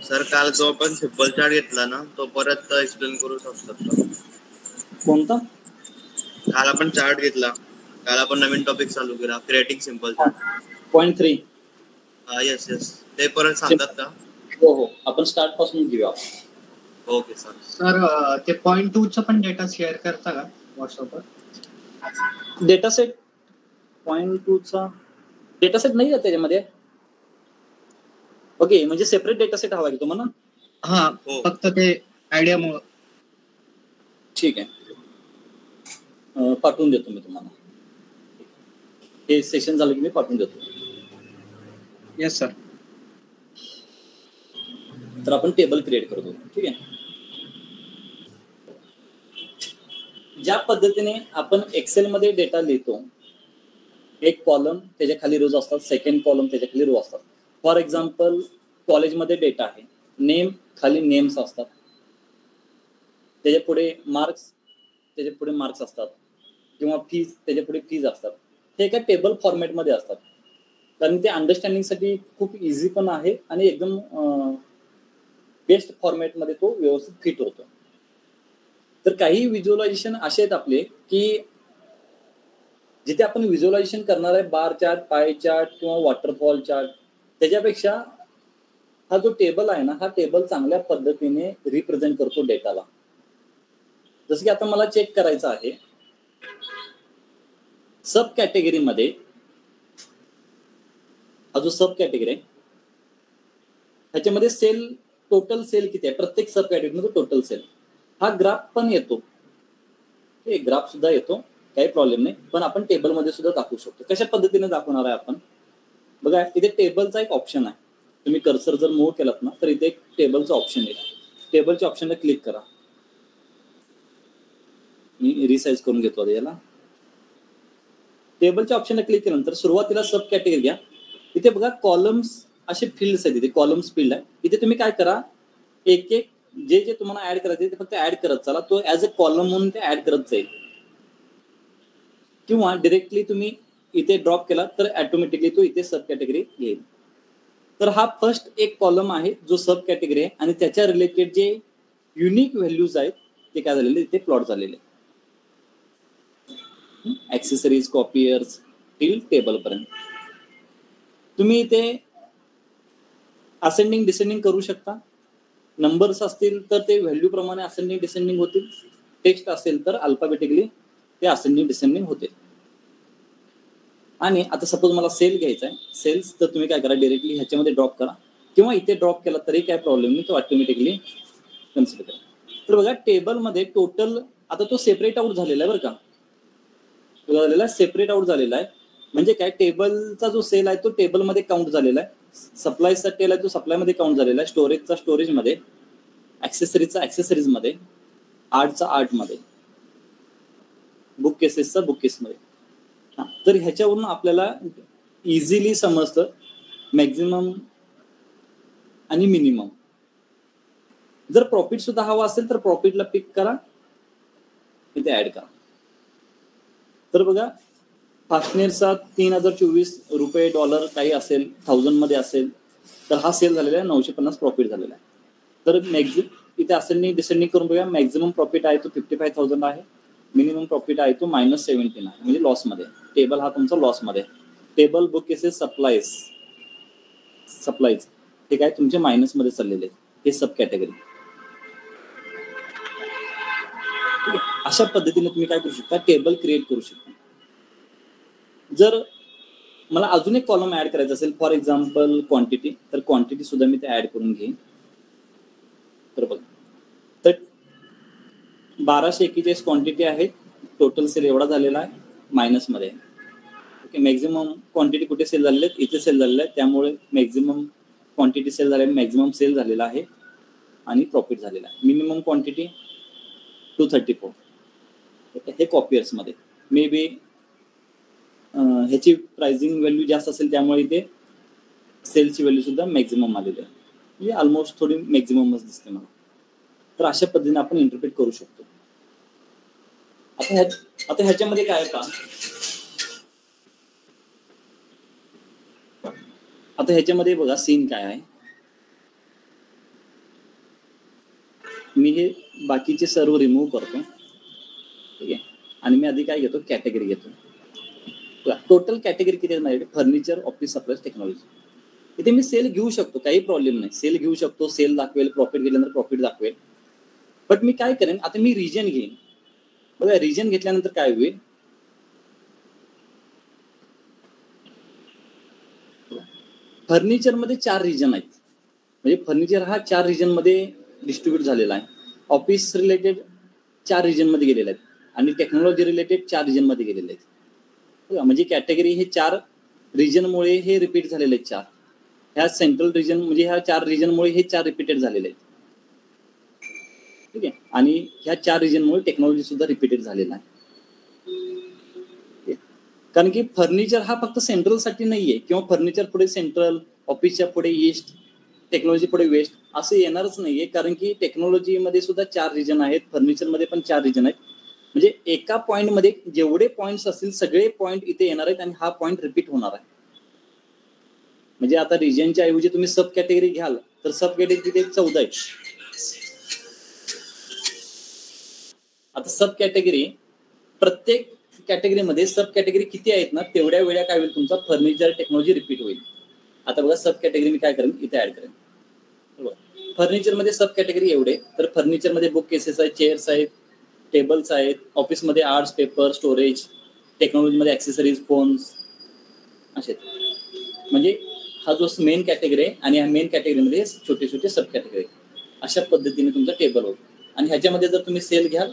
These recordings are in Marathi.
सर काल जो आपण सिम्पल चार्ट घेतला ना तो परत एक्सप्लेन करू शकतात का? कोणता? काल आपण चार्ट घेतला, काल आपण नवीन टॉपिक चालू केला, creating simple chart. Point 3. Yes yes, ते परत सांगतात का? हो हो, आपण स्टार्ट पासून घेऊया. Okay sir. सर ते पॉइंट 2 चा पण डेटा शेअर करता का व्हॉट्सअपवर? डेटा सेट पॉइंट 2 चा डेटा सेट नाही आहे त्याच्यामध्ये. ओके, म्हणजे सेपरेट डेटा सेट हवा आहे तुम्हाला? हा, हो. फक्त ते आयडियामुळे. ठीक आहे, पाठवून देतो मी तुम्हाला. हे सेशन झालं की मी पाठवून देतो. Yes sir. तर आपण टेबल क्रिएट करतो. ठीक आहे, ज्या पद्धतीने आपण एक्सेल मध्ये डेटा लिहितो, एक कॉलम त्याच्या खाली रोज असतात, सेकंड कॉलम त्याच्या खाली रो असतात. फॉर एक्झाम्पल कॉलेजमध्ये डेटा आहे, नेम खाली नेम्स असतात, त्याच्या पुढे मार्क्स, त्याच्या पुढे मार्क्स असतात, किंवा फीज त्याच्या पुढे फीज असतात. ते एका टेबल फॉर्मॅटमध्ये असतात, कारण ते अंडरस्टँडिंगसाठी खूप इझी पण आहे आणि एकदम बेस्ट फॉर्मॅटमध्ये तो व्यवस्थित फिट होतो. तर काही व्हिज्युअलायझेशन असे आहेत आपले की जिथे आपण व्हिज्युअलायझेशन करणार आहे बार चार्ट, पाय चार्ट किंवा वॉटरफॉल चार्ट, त्याच्यापेक्षा हा जो टेबल आहे ना, हा टेबल चांगल्या पद्धतीने रिप्रेझेंट करतो डेटाला. जसं की आता मला चेक करायचं आहे सब कॅटेगरीमध्ये, हा जो सब कॅटेगरी आहे ह्याच्यामध्ये सेल, टोटल सेल किती आहे प्रत्येक सब कॅटेगरीमध्ये, टोटल सेल हा ग्राफ पण येतो. हे ग्राफ सुद्धा येतो, काही प्रॉब्लेम नाही, पण आपण टेबलमध्ये सुद्धा दाखवू शकतो. कशा पद्धतीने दाखवणार आहे आपण बघा, इथे टेबलचा एक ऑप्शन आहे. तुम्ही कर्सर जर मूव्ह केलात ना तर इथे एक टेबलचा ऑप्शन येईल. टेबलच्या ऑप्शनला क्लिक करा. मी रिसाइज करून घेतो याला. टेबलच्या ऑप्शनला क्लिक केल्यानंतर सुरुवातीला सब कॅटेगरी घ्या. इथे बघा कॉलम्स असे फील्ड्स आहेत, इथे कॉलम्स फील्ड आहे. इथे तुम्ही काय करा, एक एक जे जे तुम्हाला ऍड करायचे ते फक्त ऍड करत चला, तो ऍज अ कॉलम म्हणून ते ऍड करत जाईल. किंवा डिरेक्टली तुम्ही इथे ड्रॉप केला तर ऑटोमॅटिकली तो इथे सब कॅटेगरी घेईल. तर हा फर्स्ट एक कॉलम आहे जो सब कॅटेगरी आहे आणि त्याच्या रिलेटेड जे युनिक व्हॅल्यूज आहेत ते काय झालेले इथे प्लॉट झालेले. ऍक्सेसरीज, कॉपियर्स टिल टेबल पर्यंत. तुम्ही इथे असेंडिंग डिसेंडिंग करू शकता. नंबर्स असतील तर ते व्हॅल्यू प्रमाणे असेंडिंग डिसेंडिंग होतील. टेक्स्ट असेल तर अल्फाबेटिकली ते असेंडिंग डिसेंडिंग होते. आणि आता सपोज मला सेल घ्यायचा आहे, सेल्स, तर तुम्ही काय करा, डायरेक्टली ह्याच्यामध्ये ड्रॉप करा किंवा इथे ड्रॉप केला तरी काय प्रॉब्लेम नाही, तो ऑटोमॅटिकली कन्सिडर करा. तर बघा टेबलमध्ये टोटल आता तो सेपरेट आउट झालेला आहे बरं का, झालेला आहे, सेपरेट आउट झालेला आहे. म्हणजे काय, टेबलचा जो सेल आहे तो टेबलमध्ये काउंट झालेला आहे, सप्लायचा टेल आहे तो सप्लायमध्ये काउंट झालेला आहे, स्टोरेजचा स्टोरेजमध्ये, ऍक्सेसरीजचा ऍक्सेसरीजमध्ये, आर्टचा आर्टमध्ये, बुक केसेसचा बुक केसमध्ये. तर ह्याच्यावरून आपल्याला इझिली समजतं मॅक्झिमम आणि मिनिमम. जर प्रॉफिट सुद्धा हवा असेल तर प्रॉफिटला पिक करा, इथे ऍड करा. तर बघा फास्टनेरचा 3024 रुपये डॉलर काही असेल, 1000 मध्ये असेल तर हा सेल झालेला आहे, 950 प्रॉफिट झालेला आहे. तर इथे असेंडिंग डिसेंडिंग करून बघा, मॅक्झिमम प्रॉफिट आहे तो 55,000 आहे, मिनिमम प्रॉफिट आहे तो -17 आहे, म्हणजे लॉसमध्ये. टेबल हा तुमचा लॉसमध्ये. टेबल, बुक केसेस, सप्लाईज हे काय तुमचे मायनसमध्ये चाललेले आहेत, हे सब कॅटेगरी. ठीक आहे, अशा पद्धतीने तुम्ही काय करू शकता, टेबल क्रिएट करू शकता. जर मला अजून एक कॉलम ऍड करायचा असेल, फॉर एक्झाम्पल क्वांटिटी, तर क्वांटिटी सुद्धा मी ते ऍड करून घेईन. तर बघा, तर 1241 क्वांटिटी आहे, टोटल सेल एवढा झालेला आहे, मायनसमध्ये. ओके, मॅक्झिमम क्वांटिटी कुठे सेल झालेले आहेत, इथे सेल झालेलं आहे, त्यामुळे मॅक्झिमम क्वांटिटी सेल झाले, मॅक्झिमम सेल झालेला आहे आणि प्रॉफिट झालेला आहे. Minimum quantity 234. ओके, हे कॉपियर्समध्ये मे बी ह्याची प्राइसिंग व्हॅल्यू जास्त असेल त्यामुळे इथे सेलची व्हॅल्यू सुद्धा मॅक्झिमम आलेली आहे, म्हणजे ऑलमोस्ट थोडी मॅक्झिममच दिसते मला. तर अशा पद्धतीने आपण इंटरप्रेट करू शकतो. आता ह्याच्यामध्ये काय का, आता ह्याच्यामध्ये बघा सीन काय आहे. हे बाकीचे सर्व रिमूव्ह करतो. ठीक आहे, आणि मी आधी काय घेतो, कॅटेगरी घेतो. टोटल कॅटेगरी किती आहे माझ्याकडे, फर्निचर, ऑफिस सप्लायज, टेक्नॉलॉजी. इथे मी सेल घेऊ शकतो, काही प्रॉब्लेम नाही, सेल घेऊ शकतो, सेल दाखवेल, प्रॉफिट गेल्यानंतर प्रॉफिट दाखवेल. बट मी काय करेन, आता मी रिजन घेईन. बघा रिजन घेतल्यानंतर काय होईल, फर्निचरमध्ये 4 रिजन आहेत. म्हणजे फर्निचर हा 4 रिजन मध्ये डिस्ट्रीब्यूट झालेला आहे. ऑफिस रिलेटेड 4 रिजन मध्ये गेलेले आहेत आणि टेक्नॉलॉजी रिलेटेड 4 रिजन मध्ये गेलेले आहेत. म्हणजे कॅटेगरी हे 4 रिजनमुळे हे रिपीट झालेले आहेत. 4 ह्या सेंट्रल रिजन म्हणजे ह्या 4 रिजनमुळे हे 4 रिपीटेड झालेले आहेत. ठीक आहे, आणि ह्या 4 रिजनमुळे टेक्नॉलॉजी सुद्धा रिपीटेड झालेला आहे. कारण की फर्निचर हा फक्त सेंट्रल साठी नाहीये, किंवा फर्निचर पुढे सेंट्रल, ऑफिसच्या पुढे ईस्ट, टेक्नॉलॉजी पुढे वेस्ट असं येणारच नाहीये. कारण की टेक्नॉलॉजीमध्ये सुद्धा 4 रिजन आहेत, फर्निचरमध्ये पण 4 रिजन आहेत. म्हणजे एका पॉईंटमध्ये जेवढे पॉईंट्स असतील सगळे पॉईंट इथे येणार आहेत आणि हा पॉईंट रिपीट होणार आहे. म्हणजे आता रिजनच्या ऐवजी तुम्ही सब कॅटेगरी घ्याल तर सब कॅटेगरी तिथे 14 आहेत. आता सब कॅटेगरी, प्रत्येक कॅटेगरीमध्ये सब कॅटेगरी किती आहेत ना, तेवढ्या वेळा काय होईल, तुमचा फर्निचर टेक्नॉलॉजी रिपीट होईल. आता बघा सब कॅटेगरी मी काय करेन, इथे ऍड करेन. फर्निचरमध्ये सब कॅटेगरी एवढे, तर फर्निचरमध्ये बुक केसेस आहेत, चेअर्स आहेत, टेबल्स आहेत, ऑफिसमध्ये आर्ट्स, पेपर, स्टोरेज, टेक्नॉलॉजीमध्ये ॲक्सेसरीज, फोन्स असे. म्हणजे हा जो मेन कॅटेगरी आहे आणि ह्या मेन कॅटेगरीमध्ये छोटे छोटे सब कॅटेगरी, अशा पद्धतीने तुमचा टेबल होतो. आणि ह्याच्यामध्ये जर तुम्ही सेल घ्याल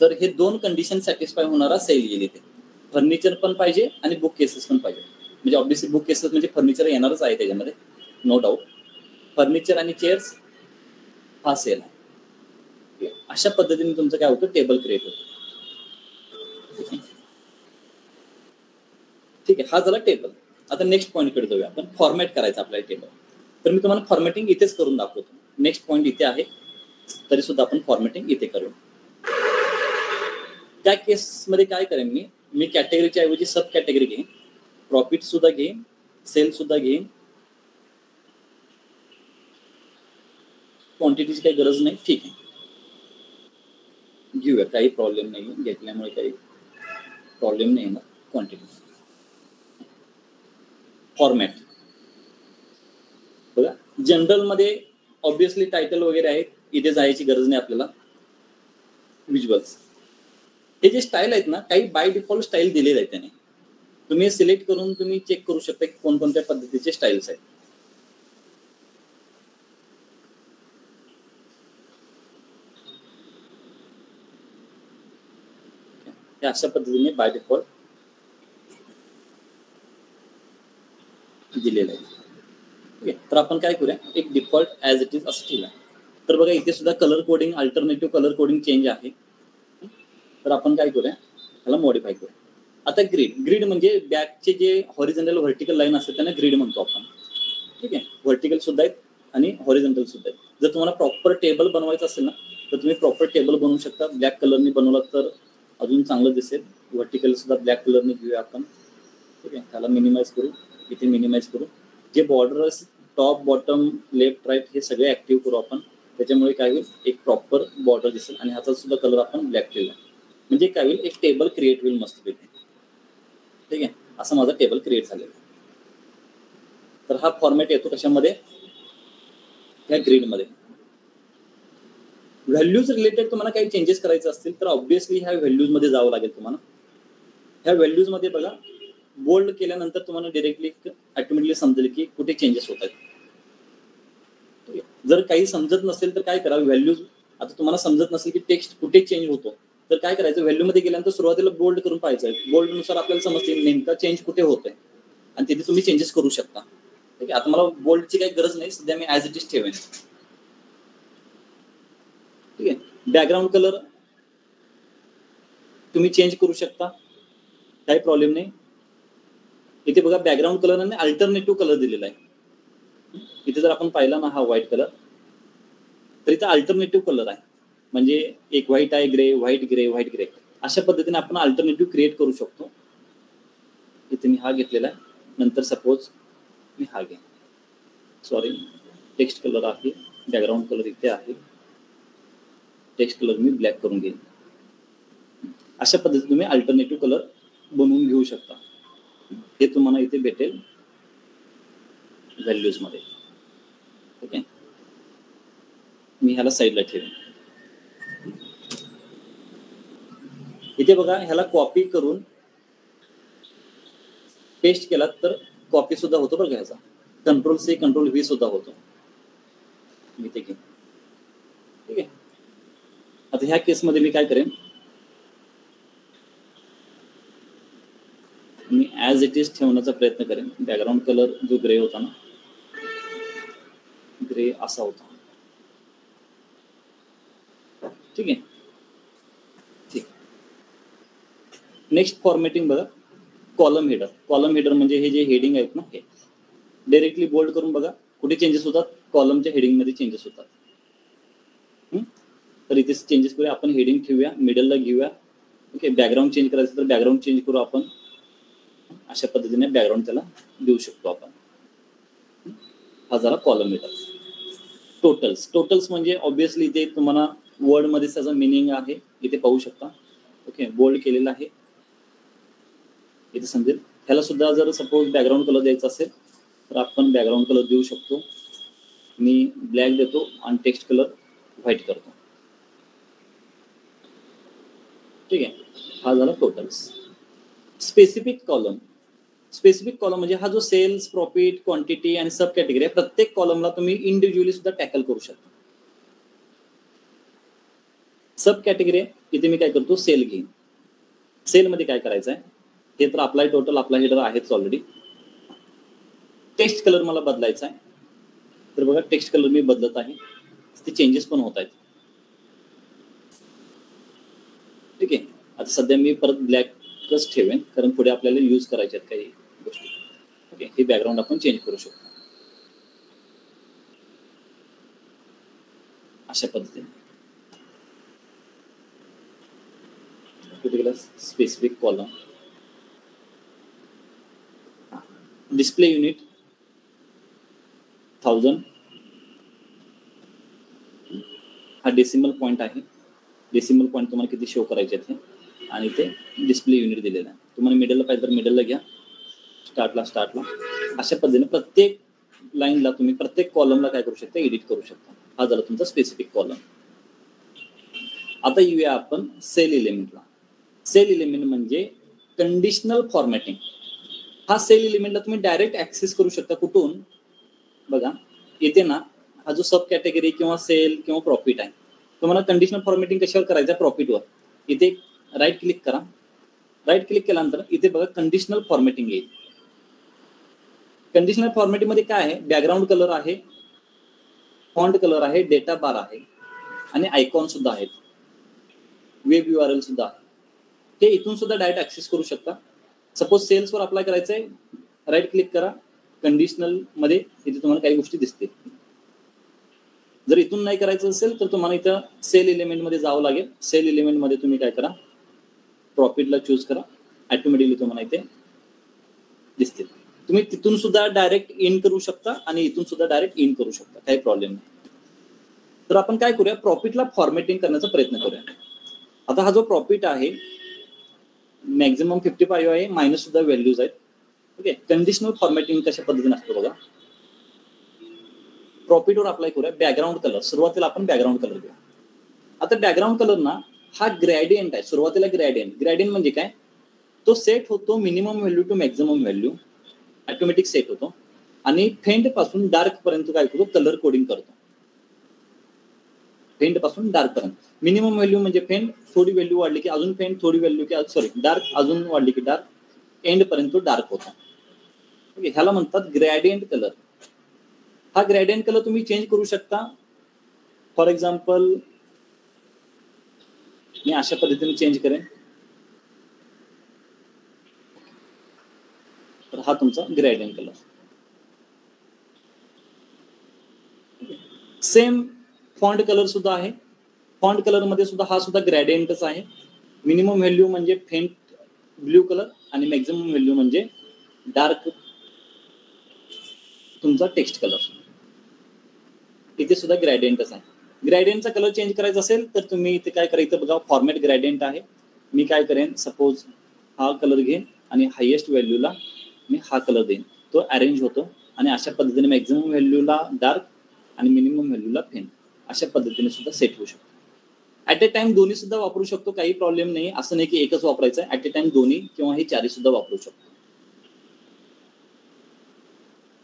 तर हे 2 कंडिशन सॅटिस्फाय होणारा सेल येईल इथे. फर्निचर पण पाहिजे आणि बुक केसेस पण पाहिजे. म्हणजे ऑब्व्हियसली बुक केसेस म्हणजे फर्निचर येणारच आहे त्याच्यामध्ये, नो डाऊट. फर्निचर आणि चेअर्स हा सेल आहे. अशा पद्धतीने तुमचं काय होतं, टेबल क्रिएट होतं. ठीक आहे, हा झाला टेबल. आता नेक्स्ट पॉईंटकडे जाऊया आपण, फॉर्मॅट करायचं आपल्याला टेबल. तर मी तुम्हाला फॉर्मॅटिंग इथेच करून दाखवतो. नेक्स्ट पॉईंट इथे आहे, तरी सुद्धा आपण फॉर्मॅटिंग इथे करू. त्या केसमध्ये काय करेन मी कॅटेगरीच्या ऐवजी सब कॅटेगरी घेईन, प्रॉफिट सुद्धा घेईन, सेल सुद्धा घेईन. क्वांटिटीची काही गरज नाही, ठीक आहे, घेऊया, काही प्रॉब्लेम नाही, घेतल्यामुळे काही प्रॉब्लेम नाही येणार. क्वांटिटी फॉर्मॅट बघा, जनरलमध्ये ऑब्व्हियसली टायटल वगैरे आहेत, इथे जायची गरज नाही आपल्याला. विज्युअल्स हे जे स्टाईल आहेत ना, काही बाय डिफॉल्ट स्टाईल दिलेले आहेत त्याने. तुम्ही सिलेक्ट करून तुम्ही चेक करू शकता की कोणकोणत्या पद्धतीचे स्टाईल्स आहेत. हे अशा पद्धतीने बाय डिफॉल्ट दिलेलं आहे. ओके, तर आपण काय करूया, एक डिफॉल्ट ॲज इट इज असं ठेवूया. तर बघा इथे सुद्धा colour coding, alternative colour coding change आहे. तर आपण काय करूया, त्याला मॉडिफाय करूया. आता ग्रीड म्हणजे बॅकचे जे हॉरिझॉन्टल व्हर्टिकल लाईन असते त्यांना ग्रीड म्हणतो आपण. ठीक आहे, व्हर्टिकल सुद्धा आहेत आणि हॉरिझॉन्टल सुद्धा आहेत. जर तुम्हाला प्रॉपर टेबल बनवायचं असेल ना, तर तुम्ही प्रॉपर टेबल बनवू शकता. ब्लॅक कलरने बनवला तर अजून चांगलं दिसेल. व्हर्टिकल सुद्धा ब्लॅक कलरने घेऊया आपण. ठीक आहे, त्याला मिनिमाइज करू, इथे मिनिमाइज करू. जे borders top, bottom, left, right हे सगळे ऍक्टिव्ह करू आपण. त्याच्यामुळे काय होईल, एक प्रॉपर बॉर्डर दिसेल. आणि ह्याचा सुद्धा कलर आपण ब्लॅक ठेवूया. म्हणजे काय होईल, एक टेबल क्रिएट होईल मस्तपैकी. ठीक आहे, असं माझा टेबल क्रिएट झालेला. तर हा फॉर्मॅट येतो कशामध्ये, ह्या ग्रीडमध्ये. व्हॅल्यूज रिलेटेड तुम्हाला काही चेंजेस करायचे असतील तर ऑब्व्हियसली ह्या व्हॅल्यूज मध्ये जावं लागेल तुम्हाला. ह्या व्हॅल्यूज मध्ये बघा, बोल्ड केल्यानंतर तुम्हाला डायरेक्टली ऑटोमॅटिकली समजेल की कुठे चेंजेस होत आहेत. जर काही समजत नसेल तर काय करा, व्हॅल्यूज आता तुम्हाला समजत नसेल की टेक्स्ट कुठे चेंज होतो तर काय करायचं, व्हॅल्यू मध्ये गेल्यानंतर सुरुवातीला बोल्ड करून पाहायचं. बोल्ड नुसार आपल्याला समजते नेमका चेंज कुठे होतोय आणि तिथे तुम्ही चेंजेस करू शकता. ठीक आहे, आता मला बोल्डची काही गरज नाही, सध्या मी ॲज इट इज ठेवेन. ठीक आहे, बॅकग्राऊंड कलर तुम्ही चेंज करू शकता, काही प्रॉब्लेम नाही. इथे बघा बॅकग्राऊंड कलर आणि अल्टरनेटिव्ह कलर दिलेला आहे. इथे जर आपण पाहिला ना हा व्हाईट कलर, तर इथे अल्टरनेटिव्ह कलर आहे. म्हणजे एक व्हाईट आहे, grey, white grey, white grey, अशा पद्धतीने आपण अल्टरनेटिव्ह क्रिएट करू शकतो. इथे मी हा घेतलेला आहे, नंतर सपोज मी हा घे, सॉरी टेक्स्ट कलर आहे, बॅकग्राऊंड कलर इथे आहे. टेक्स्ट कलर मी ब्लॅक करून घेईन. अशा पद्धतीने तुम्ही अल्टरनेटिव्ह कलर बनवून घेऊ शकता. हे तुम्हाला इथे भेटेल व्हॅल्यूज मध्ये. ओके, मी ह्याला साईडला ठेवेन. इथे बघा, ह्याला कॉपी करून पेस्ट केला तर कॉपी सुद्धा होतो बरं का. ह्याचा Ctrl+C Ctrl+V सुद्धा होतो. मी ते घेईन. ठीक आहे. आता ह्या केसमध्ये मी काय करेन, मी ॲज इट इज ठेवण्याचा प्रयत्न करेन. बॅकग्राऊंड कलर जो ग्रे होता ना, ग्रे असा होता. ठीक आहे. ठीक. नेक्स्ट फॉर्मॅटिंग बघा, कॉलम हेडर. कॉलम हेडर म्हणजे हे जे हेडिंग आहेत ना, हे डायरेक्टली बोल्ड करून बघा कुठे चेंजेस होतात. कॉलमच्या हेडिंग मध्ये चेंजेस होतात. तर इथे चेंजेस करूया आपण. हेडिंग ठेवूया, मिडलला घेऊया. ओके, बॅकग्राऊंड चेंज करायचं तर बॅकग्राऊंड चेंज करू आपण. अशा पद्धतीने बॅकग्राऊंड त्याला देऊ शकतो आपण. हा झाला कॉलम हेडर. टोटल्स म्हणजे ऑब्विसली इथे तुम्हाला वर्ड मध्ये त्याचा मिनिंग आहे, इथे पाहू शकता. ओके, बोल्ड केलेला आहे, इथे समजेल. ह्याला सुद्धा जर सपोज बॅकग्राऊंड कलर द्यायचा असेल तर आपण बॅकग्राऊंड कलर देऊ शकतो. मी ब्लॅक देतो आणि टेक्स्ट कलर व्हाईट करतो. ठीक आहे. हा झाला totals. Specific column. Specific column म्हणजे हा जो सेल्स, प्रॉफिट, क्वांटिटी आणि सब कॅटेगरी आहे, प्रत्येक कॉलमला तुम्ही इंडिव्हिज्युअली सुद्धा टॅकल करू शकता. सब कॅटेगरी इथे मी काय करतो, सेल घेईन. सेलमध्ये काय करायचं आहे, हे तर अप्लाय टोटल आपला हेडर आहेच ऑलरेडी. टेक्स्ट कलर मला बदलायचा आहे, तर बघा टेक्स्ट कलर मी बदलत आहे. ते चेंजेस पण होत आहेत. ठीक आहे. आता सध्या मी परत ब्लॅकच ठेवेन, कारण पुढे आपल्याला यूज करायचे आहेत काही गोष्टी. ओके, हे बॅकग्राऊंड आपण चेंज करू शकतो अशा पद्धतीने. कुठे गेला स्पेसिफिक कॉलम. Display unit 1000. हा डेसिमल पॉईंट आहे. डेसिमल पॉईंट तुम्हाला किती शो करायचे आहेत आणि ते डिस्प्ले युनिट दिलेलं आहे. तुम्हाला मिडलला पाहिजे तर मिडलला घ्या, स्टार्टला. अशा पद्धतीने प्रत्येक लाईनला तुम्ही प्रत्येक कॉलमला काय करू शकता, एडिट करू शकता. हा झाला तुमचा स्पेसिफिक कॉलम. आता येऊया आपण सेल एलिमेंटला. सेल एलिमेंट म्हणजे कंडिशनल फॉर्मॅटिंग. हा सेल एलिमेंटला तुम्ही डायरेक्ट ऍक्सेस करू शकता. कुठून बघा, येते ना, हा जो सब कॅटेगरी किंवा सेल किंवा प्रॉफिट आहे, तुम्हाला कंडिशनल फॉर्मॅटिंग कशावर करायचं, प्रॉफिटवर. इथे राईट क्लिक करा. राईट क्लिक केल्यानंतर इथे बघा कंडिशनल फॉर्मॅटिंग येईल. कंडिशनल फॉर्मॅटिंग मध्ये काय आहे, बॅकग्राऊंड कलर आहे, फॉन्ट कलर आहे, डेटा बार आहे आणि आयकॉन सुद्धा आहेत, वेब URL सुद्धा आहे. हे इथून सुद्धा डायरेक्ट ऍक्सेस करू शकता. सपोज सेल्सवर अप्लाय करायचं आहे, राईट क्लिक करा, कंडिशनल मध्ये इथे तुम्हाला काही गोष्टी दिसतील. जर इथून नाही करायचं असेल तर तुम्हाला इथं सेल एलिमेंट मध्ये जावं लागेल. सेल एलिमेंट मध्ये तुम्ही काय करा, प्रॉफिटला चूज करा, ऑटोमॅटिकली तुम्हाला इथे दिसतील. तुम्ही तिथून सुद्धा डायरेक्ट इन करू शकता आणि इथून सुद्धा डायरेक्ट इन करू शकता, काही प्रॉब्लेम नाही. तर आपण काय करूया, प्रॉफिटला फॉर्मॅटिंग करण्याचा प्रयत्न करूया. आता हा जो प्रॉफिट आहे मॅक्झिमम 55 आहे, मायनस सुद्धा व्हॅल्यूज आहेत. ओके, कंडिशनल फॉर्मॅटिंग कशा पद्धतीने असतो बघा. प्रॉफिटवर अप्लाय करूया. बॅकग्राऊंड कलर, सुरुवातीला आपण बॅकग्राऊंड कलर घेऊ. आता बॅकग्राऊंड कलर ना, हा ग्रेडियंट आहे. सुरुवातीला ग्रेडियंट म्हणजे काय, तो सेट होतो minimum value to maximum value, automatic set होतो. आणि फेंट पासून डार्क पर्यंत काय करतो, कलर कोडिंग करतो. फेंट पासून डार्क पर्यंत. मिनिमम व्हॅल्यू म्हणजे फेंट, थोडी व्हॅल्यू वाढली की अजून फेंट, थोडी व्हॅल्यू की सॉरी डार्क अजून वाढली की डार्क, एंड पर्यंत डार्क होतो. ओके, ह्याला म्हणतात ग्रेडियंट कलर. हा ग्रेडियंट कलर तुम्ही चेंज करू शकता. फॉर एक्झाम्पल मी अशा पद्धतीने चेंज करेन. तर हा तुमचा gradient colour. Same font colour सुद्धा आहे. फॉन्ट कलर मध्ये सुद्धा हा सुद्धा ग्रेडियंटच आहे. मिनिमम व्हॅल्यू म्हणजे फेंट ब्ल्यू कलर आणि मॅक्झिमम व्हॅल्यू म्हणजे डार्क तुमचा टेक्स्ट कलर. इथे सुद्धा ग्रेडियंटच आहे. ग्रेडियंटचा कलर चेंज करायचा असेल तर तुम्ही इथे काय करा, इथं बघा फॉर्मॅट ग्रेडियंट आहे. मी काय करेन, सपोज हा कलर घेईन आणि हायेस्ट व्हॅल्यूला मी हा कलर देईन, तो अरेंज होतो आणि अशा पद्धतीने मॅक्झिमम व्हॅल्यूला डार्क आणि मिनिमम व्हॅल्यूला फेन अशा पद्धतीने सुद्धा सेट होऊ शकतो. ऍट ए टाइम दोन्ही सुद्धा वापरू शकतो, काही प्रॉब्लेम नाही. असं नाही की एकच वापरायचं आहे, ऍट ए टाइम दोन्ही किंवा हे चारही सुद्धा वापरू शकतो.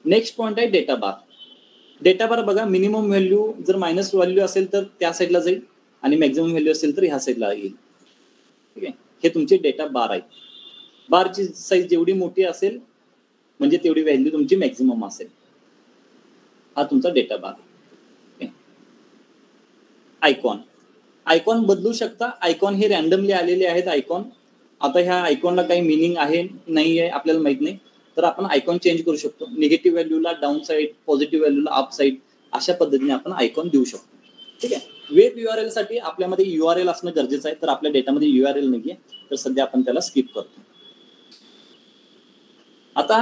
नेक्स्ट पॉईंट आहे डेटा बार. डेटा बार बघा, मिनिमम व्हॅल्यू जर मायनस व्हॅल्यू असेल तर त्या साईडला जाईल आणि मॅक्झिमम व्हॅल्यू असेल तर ह्या साईडला येईल. ठीक आहे, हे तुमचे डेटा बार आहेत. बारची साईज जेवढी मोठी असेल म्हणजे तेवढी व्हॅल्यू तुमची मॅक्झिमम असेल. हा तुमचा डेटा बार. आयकॉन, आयकॉन बदलू शकता. आयकॉन हे रॅन्डमली आलेले आहेत आयकॉन. आता ह्या आयकॉनला काही मिनिंग आहे नाही आहे आपल्याला माहित नाही, तर आपण आयकॉन चेंज करू शकतो. निगेटिव्ह व्हॅल्यूला डाऊन साईड, पॉझिटिव्ह व्हॅल्यूला अप साईड अशा पद्धतीने आपण आयकॉन देऊ शकतो. ठीक आहे. वेब URL साठी आपल्यामध्ये URL असणं गरजेचं आहे, तर आपल्या डेटामध्ये URL नाहीये, तर सध्या आपण त्याला स्किप करतो. आता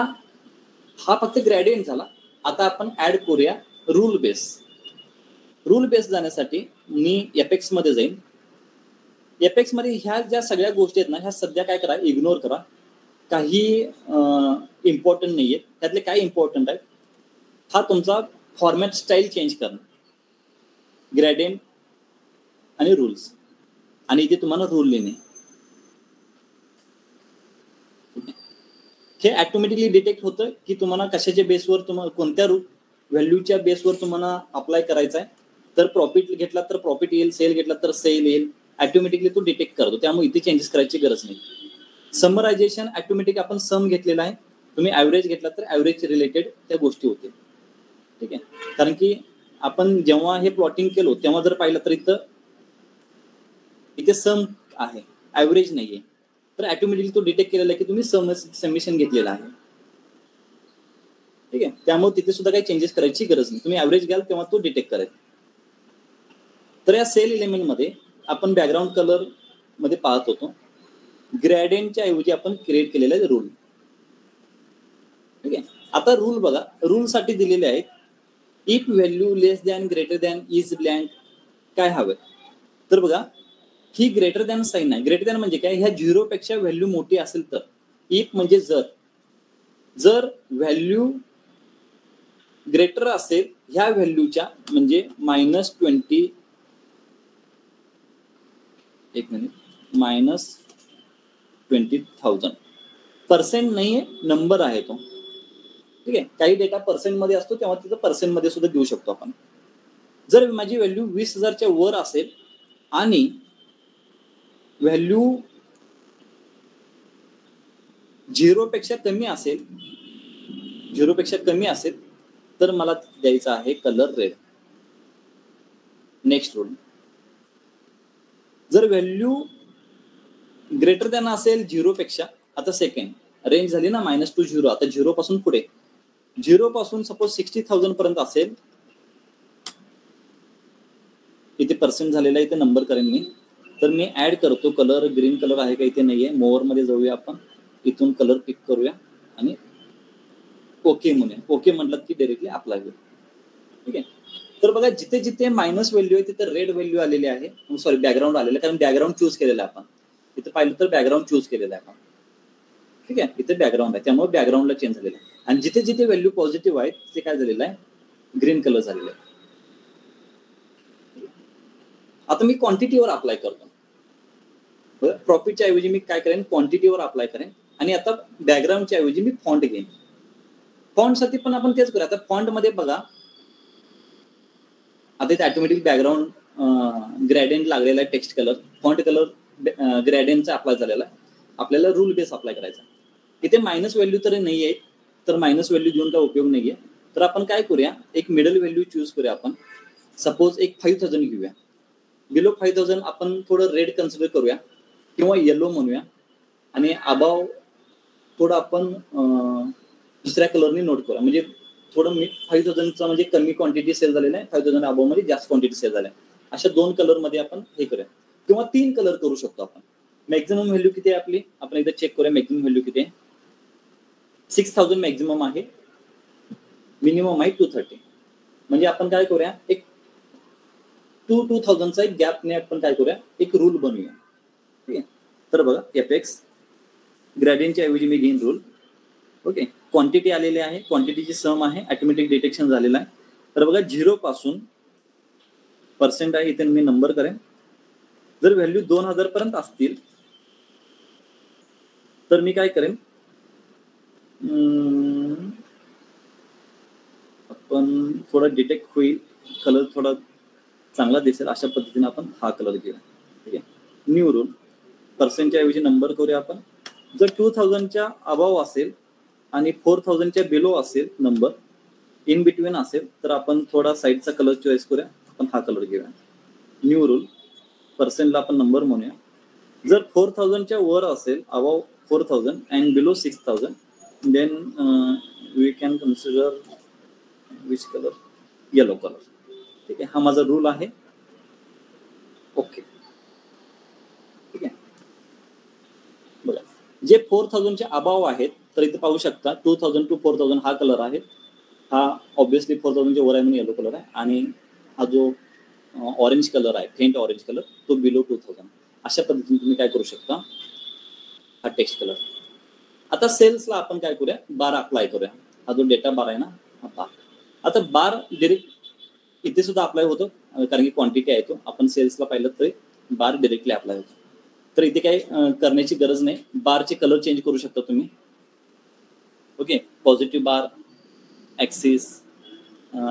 हा फक्त ग्रेडियंट झाला. आता आपण ऍड करूया रूल बेस. रूल बेस जाण्यासाठी मी एपेक्स मध्ये जाईन. एपेक्स मध्ये ह्या ज्या सगळ्या गोष्टी आहेत ना, ह्या सध्या काय करा, इग्नोर करा. काही इम्पॉर्टंट नाहीये. त्यातले काय इम्पॉर्टंट आहे, हा तुमचा फॉर्मॅट स्टाईल चेंज करणं, ग्रेडियंट आणि रूल्स, आणि इथे तुम्हाला रूल लिहिणे. हे ऑटोमॅटिकली डिटेक्ट होतं की तुम्हाला कशाच्या बेसवर, तुम्हाला कोणत्या व्हॅल्यूच्या बेसवर तुम्हाला अप्लाय करायचा आहे. तर प्रॉफिट घेतला तर प्रॉफिट येईल, सेल घेतला तर सेल येईल. ऑटोमॅटिकली तो डिटेक्ट करतो, त्यामुळे इथे चेंजेस करायची गरज नाही. समरायझेशन ऑटोमॅटिक आपण सम घेतलेला आहे. तुम्ही ॲव्हरेज घेतला तर ॲव्हरेज रिलेटेड त्या गोष्टी होतील. ठीक आहे, कारण की आपण जेव्हा हे प्लॉटिंग केलो तेव्हा जर पाहिलं तर इथे सम आहे, ॲव्हरेज नाहीये, तर ऑटोमॅटिकली तो डिटेक्ट केलेला आहे की तुम्ही समिशन घेतलेला आहे. ठीक आहे, त्यामुळे तिथे सुद्धा काही चेंजेस करायची गरज नाही. तुम्ही ॲव्हरेज घ्याल तेव्हा तो डिटेक्ट करेल. तर या सेल एलिमेंट मध्ये आपण बॅकग्राऊंड कलर मध्ये पाहत होतो, ग्रेडियंटच्या ऐवजी आपण क्रिएट केलेला आहे रूल. ठीक आहे, आता रूल बघा, रूल साठी दिलेले आहेत if value less than, greater than, is blank, काय हवं. तर बघा, ही ग्रेटर दॅन साईन आहे. ग्रेटर दॅन म्हणजे काय, ह्या 0 पेक्षा व्हॅल्यू मोठी असेल तर. इफ म्हणजे जर व्हॅल्यू ग्रेटर असेल ह्या व्हॅल्यूच्या, म्हणजे -20, एक मिनिट, -20,000 पर्सेंट नाहीये, नंबर आहे तो. ठीक आहे, काही डेटा पर्सेंट मध्ये असतो तेव्हा तिथं पर्सेंट मध्ये सुद्धा देऊ शकतो आपण. जर माझी व्हॅल्यू 20,000च्या वर असेल आणि व्हॅल्यू 0 पेक्षा कमी असेल, 0 पेक्षा कमी असेल तर मला द्यायचा आहे कलर रेड. नेक्स्ट रूल, जर व्हॅल्यू ग्रेटर दॅन असेल 0 पेक्षा, आता सेकंड रेंज झाली ना -2 0, आता 0 पासून पुढे, 0 पासून सपोज 60,000 पर्यंत असेल, इथे पर्सेंट झालेला इथे नंबर करेन मी, तर मी ऍड करतो कलर. ग्रीन कलर आहे का, इथे नाहीये. मोअर मध्ये जाऊया आपण, इथून कलर पिक करूया आणि ओके म्हणूया. ओके म्हटलं की डायरेक्टली अप्लाय होईल. ठीक आहे, तर बघा जिथे जिथे मायनस व्हॅल्यू आहे तिथे रेड व्हॅल्यू आलेली आहे, सॉरी बॅकग्राऊंड आलेलं आहे, कारण बॅकग्राऊंड चूज केलेलं आहे आपण. इथे पाहिलं तर बॅकग्राऊंड चूज केलेलं आहे आपण. ठीक आहे, इथे बॅकग्राऊंड आहे त्यामुळे बॅकग्राऊंडला चेंज झालेलं आहे. आणि जिथे जिथे व्हॅल्यू पॉझिटिव्ह आहे तिथे काय झालेलं आहे, ग्रीन कलर झालेला आहे. आता मी क्वांटिटीवर अप्लाय करतो. प्रॉफिटच्या ऐवजी मी काय करेन, क्वांटिटीवर अप्लाय करेन. आणि आता बॅकग्राऊंडच्या ऐवजी मी फॉन्ट घेईन. फॉन्ट साठी पण आपण तेच करूया. आता फॉन्ट मध्ये बघा, आता इथे ऑटोमॅटिक बॅकग्राऊंड ग्रेडियंट लागलेला आहे, टेक्स्ट कलर, फॉन्ट कलर ग्रेडियंटचा अप्लाय झालेला आहे. आपल्याला रूल बेस अप्लाय करायचा. इथे मायनस व्हॅल्यू तरी नाही आहे, तर मायनस व्हॅल्यू देऊन काय उपयोग नाहीये. तर आपण काय करूया, एक मिडल व्हॅल्यू चूज करूया आपण. सपोज एक 5,000 घेऊया. बिलो 5,000 आपण थोडं रेड कन्सिडर करूया किंवा येलो म्हणूया. आणि अबाव थोडं आपण दुसऱ्या कलरने नोट करूया. म्हणजे थोडं 5,000चा म्हणजे कमी क्वांटिटी सेल झालेला आहे, 5,000 अबाव मध्ये जास्त क्वांटिटी सेल झाल्या आहे. अशा 2 कलर मध्ये आपण हे करूया, किंवा 3 कलर करू शकतो आपण. मॅक्झिमम व्हॅल्यू किती आहे आपली, आपण एकदा चेक करूया. मॅक्झिमम व्हॅल्यू किती आहे, 6,000 मॅक्झिमम आहे, मिनिमम आहे 230. म्हणजे आपण काय करूया, एक 2000चा एक गॅपने आपण काय करूया, एक रूल बनवूया. ठीक आहे. तर बघा एपेक्स ग्रेडियंटच्या ऐवजी मी घेईन रूल. ओके. क्वांटिटी आलेली आहे, क्वांटिटीची सम आहे, ऑटोमॅटिक डिटेक्शन झालेलं आहे. तर बघा 0 पासून पर्सेंट आहे, इथे मी नंबर करेन. जर व्हॅल्यू 2000 पर्यंत असतील तर मी काय करेन, आपण थोडा डिटेक्ट होईल, कलर थोडा चांगला दिसेल अशा पद्धतीने आपण हा कलर घेऊया. ठीक आहे. न्यू रूल, पर्सेंटच्या ऐवजी नंबर करूया आपण. जर 2000च्या अबाव असेल आणि 4000च्या बिलो असेल नंबर, इन बिटवीन असेल, तर आपण थोडा साईडचा कलर चॉईस करूया, आपण हा कलर घेऊया. न्यू रूल, पर्सेंटला आपण नंबर म्हणूया. जर 4000च्या वर असेल, above 4000 and below 6000, then we can consider which colour, yellow colour. ठीक आहे. हा माझा रूल आहे. ओके. ठीक आहे. बघा जे 4000च्या अबाव आहेत, तर इथे पाहू शकता 2000 to 4000 हा कलर आहे. हा ऑब्विसली 4000च्या वर आहे म्हणून येलो कलर आहे. आणि हा जो ऑरेंज कलर आहे, फेंट ऑरेंज कलर, तो बिलो 2000. अशा पद्धतीने तुम्ही काय करू शकता, हा टेक्स्ट कलर. आता सेल्सला आपण काय करूया, बार अप्लाय करूया. हा जो डेटा बार आहे ना, हा बार. आता बार डिरेक्ट इथे सुद्धा अप्लाय होतो, कारण की क्वांटिटी आहे तो. आपण सेल्सला पाहिलं तर बार डिरेक्टली अप्लाय होतो. तर इथे काय करण्याची गरज नाही. बारचे कलर चेंज करू शकता तुम्ही. ओके. पॉझिटिव्ह बार, ॲक्सिस,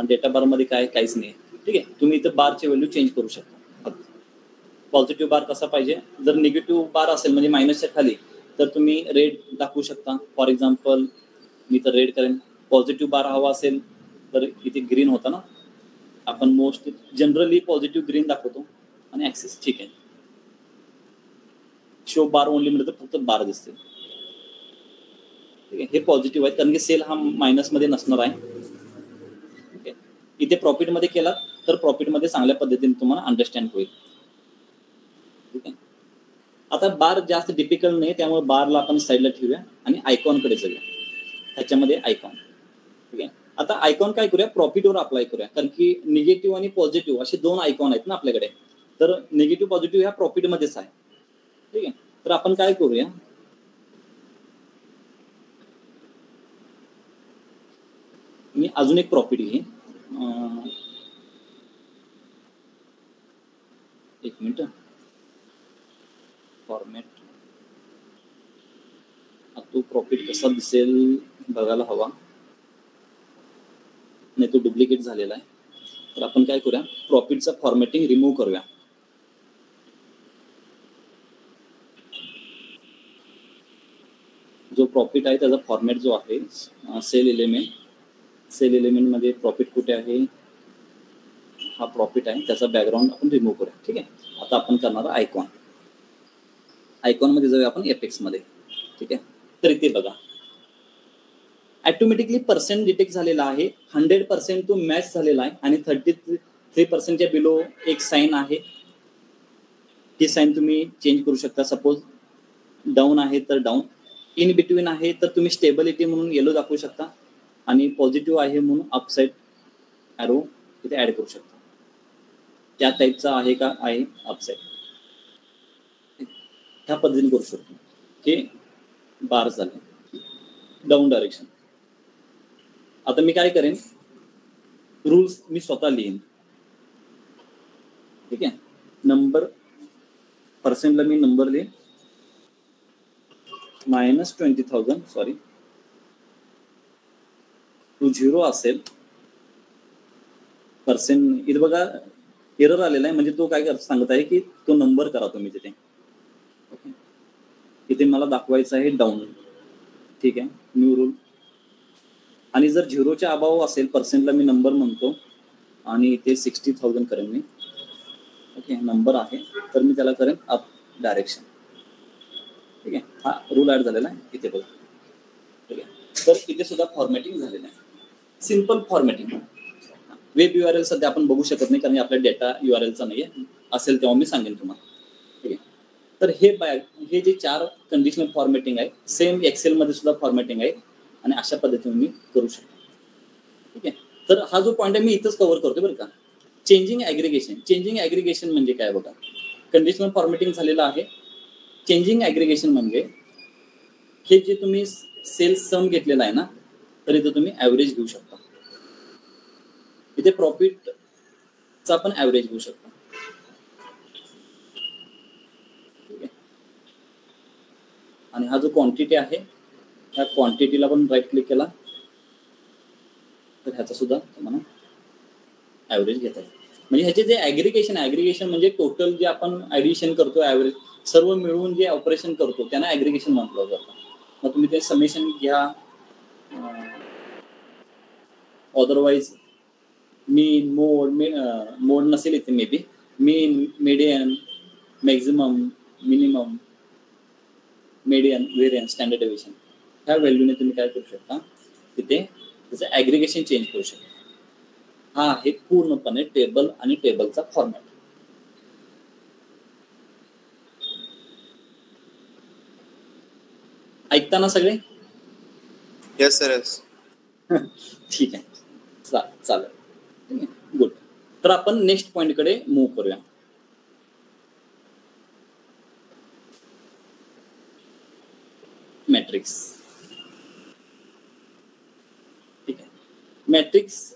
डेटा बारमध्ये काहीच नाही. ठीक आहे. तुम्ही इथं बारची व्हॅल्यू चेंज करू शकता. पॉझिटिव्ह बार कसा पाहिजे, जर निगेटिव्ह बार असेल म्हणजे मायनसच्या खाली, तर तुम्ही रेड दाखवू शकता. फॉर एक्झाम्पल मी तर रेड करेन. पॉझिटिव्ह बार हवा असेल तर इथे ग्रीन होता ना, आपण मोस्ट जनरली पॉझिटिव्ह ग्रीन दाखवतो. आणि ॲक्सिस ठीक आहे. शो बार ओनली म्हणजे तर फक्त बार दिसते. ठीक आहे. हे पॉझिटिव्ह आहे, कारण की सेल हा मायनसमध्ये नसणार आहे. ठीक आहे. इथे प्रॉफिटमध्ये केला तर प्रॉफिटमध्ये चांगल्या पद्धतीने तुम्हाला अंडरस्टँड होईल. ठीक आहे. आता बार जास्त डिफिकल्ट नाही, त्यामुळे बारला आपण साईडला ठेवूया आणि आयकॉनकडे जाऊया. ह्याच्यामध्ये आयकॉन. ठीक आहे. आता आयकॉन काय करूया, प्रॉफिटवर अप्लाय करूया, कारण की निगेटिव्ह आणि पॉझिटिव्ह असे दोन आयकॉन आहेत ना आपल्याकडे. तर निगेटिव्ह पॉझिटिव्ह ह्या प्रॉफिटमध्येच आहे. ठीक आहे. तर आपण काय करूया, मी अजून एक प्रॉफिट घेईन. एक मिनिट, फॉर्मॅट. तो प्रॉफिट कसा दिसेल बघायला हवा, नाही तो डुप्लिकेट झालेला आहे. तर आपण काय करूया, प्रॉफिटचा फॉर्मॅटिंग रिमूव्ह करूया. जो प्रॉफिट आहे त्याचा फॉर्मॅट जो आहे सेल एलिमेंटमध्ये प्रॉफिट कुठे आहे, हा प्रॉफिट आहे, त्याचा बॅकग्राऊंड आपण रिमूव्ह करूया. ठीक आहे. आता आपण करणार आयकॉन. आयकॉनमध्ये जाऊया आपण एपेक्समध्ये. ठीक आहे. तर इथे बघा ऑटोमॅटिकली पर्सेंट डिटेक्ट झालेला आहे. 100% तो मॅच झालेला आहे. आणि 33%च्या बिलो एक साईन आहे. ती साईन तुम्ही चेंज करू शकता. सपोज डाऊन आहे तर डाऊन, इन बिटवीन आहे तर तुम्ही स्टेबिलिटी म्हणून येलो दाखवू शकता, आणि पॉझिटिव्ह आहे म्हणून अपसाईड ॲरो इथे ॲड करू शकता. त्या टाईपचा आहे का, आहे अपसाईड, ह्या पद्धतीने करू शकतो. हे बार झाले डाऊन डायरेक्शन. आता मी काय करेन, रूल्स मी स्वतः लिहीन. ठीक आहे. नंबर पर्सेंटला मी नंबर लिहीन -20,000, सॉरी टू 0 असेल पर्सेंट. इथे बघा एरर आलेला आहे, म्हणजे तो काय सांगत आहे की तो नंबर करा तुम्ही तिथे. ओके. इथे मला दाखवायचं आहे डाऊन. ठीक आहे. New rule. आणि जर 0च्या अभाव असेल पर्सेंटला मी नंबर म्हणतो, आणि इथे 60,000 करेन मी. ओके. नंबर आहे तर मी त्याला करेन अप डायरेक्शन. ठीक आहे. हा रूल ॲड झालेला आहे इथे बघा. ठीक आहे. तर इथे सुद्धा फॉर्मॅटिंग झालेलं आहे, सिम्पल फॉर्मॅटिंग. वेब URL सध्या आपण बघू शकत नाही, कारण आपला डेटा URLचा नाही आहे. असेल तेव्हा मी सांगेन तुम्हाला. ठीक आहे. तर हे जे 4 कंडिशनल फॉर्मॅटिंग आहे, सेम एक्सेलमध्ये सुद्धा फॉर्मॅटिंग आहे, आणि अशा पद्धतीने मी करू शकतो. ठीक आहे. तर हा जो पॉईंट आहे मी इथंच कव्हर करतो बरं का. चेंजिंग ऍग्रिगेशन म्हणजे काय बघा, कंडिशनल फॉर्मॅटिंग झालेलं आहे. चेंजिंग ऍग्रिगेशन म्हणजे हे जे तुम्ही सेल्स सम घेतलेला आहे ना, तर इथं तुम्ही ऍव्हरेज घेऊ शकता. इथे प्रॉफिटचा पण ऍव्हरेज घेऊ शकता. आणि हा जो क्वांटिटी आहे, ह्या क्वांटिटीला पण राईट क्लिक केला तर ह्याचा सुद्धा तुम्हाला ऍव्हरेज घेता येईल. म्हणजे ह्याचे जे ऍग्रिगेशन म्हणजे टोटल जे आपण ऍडिशन करतो, ऍव्हरेज सर्व मिळवून जे ऑपरेशन करतो त्यांना ऍग्रिगेशन म्हटलं जातं. मग तुम्ही ते समेशन घ्या, अदरवाईज मीन मोड नसेल इथे, may be mean, median, maximum, minimum, median, variance, standard deviation ह्या व्हॅल्यूने तुम्ही काय करू शकता, तिथे त्याचं ऍग्रिगेशन चेंज करू शकता. हा आहे पूर्णपणे टेबल आणि टेबलचा फॉर्मॅट. ऐकताना सगळे? Yes sir, yes. ठीक आहे, चालेल, गुड. तर आपण नेक्स्ट पॉइंट कडे मूव्ह करूया. मॅट्रिक्स. ठीक आहे, मॅट्रिक्स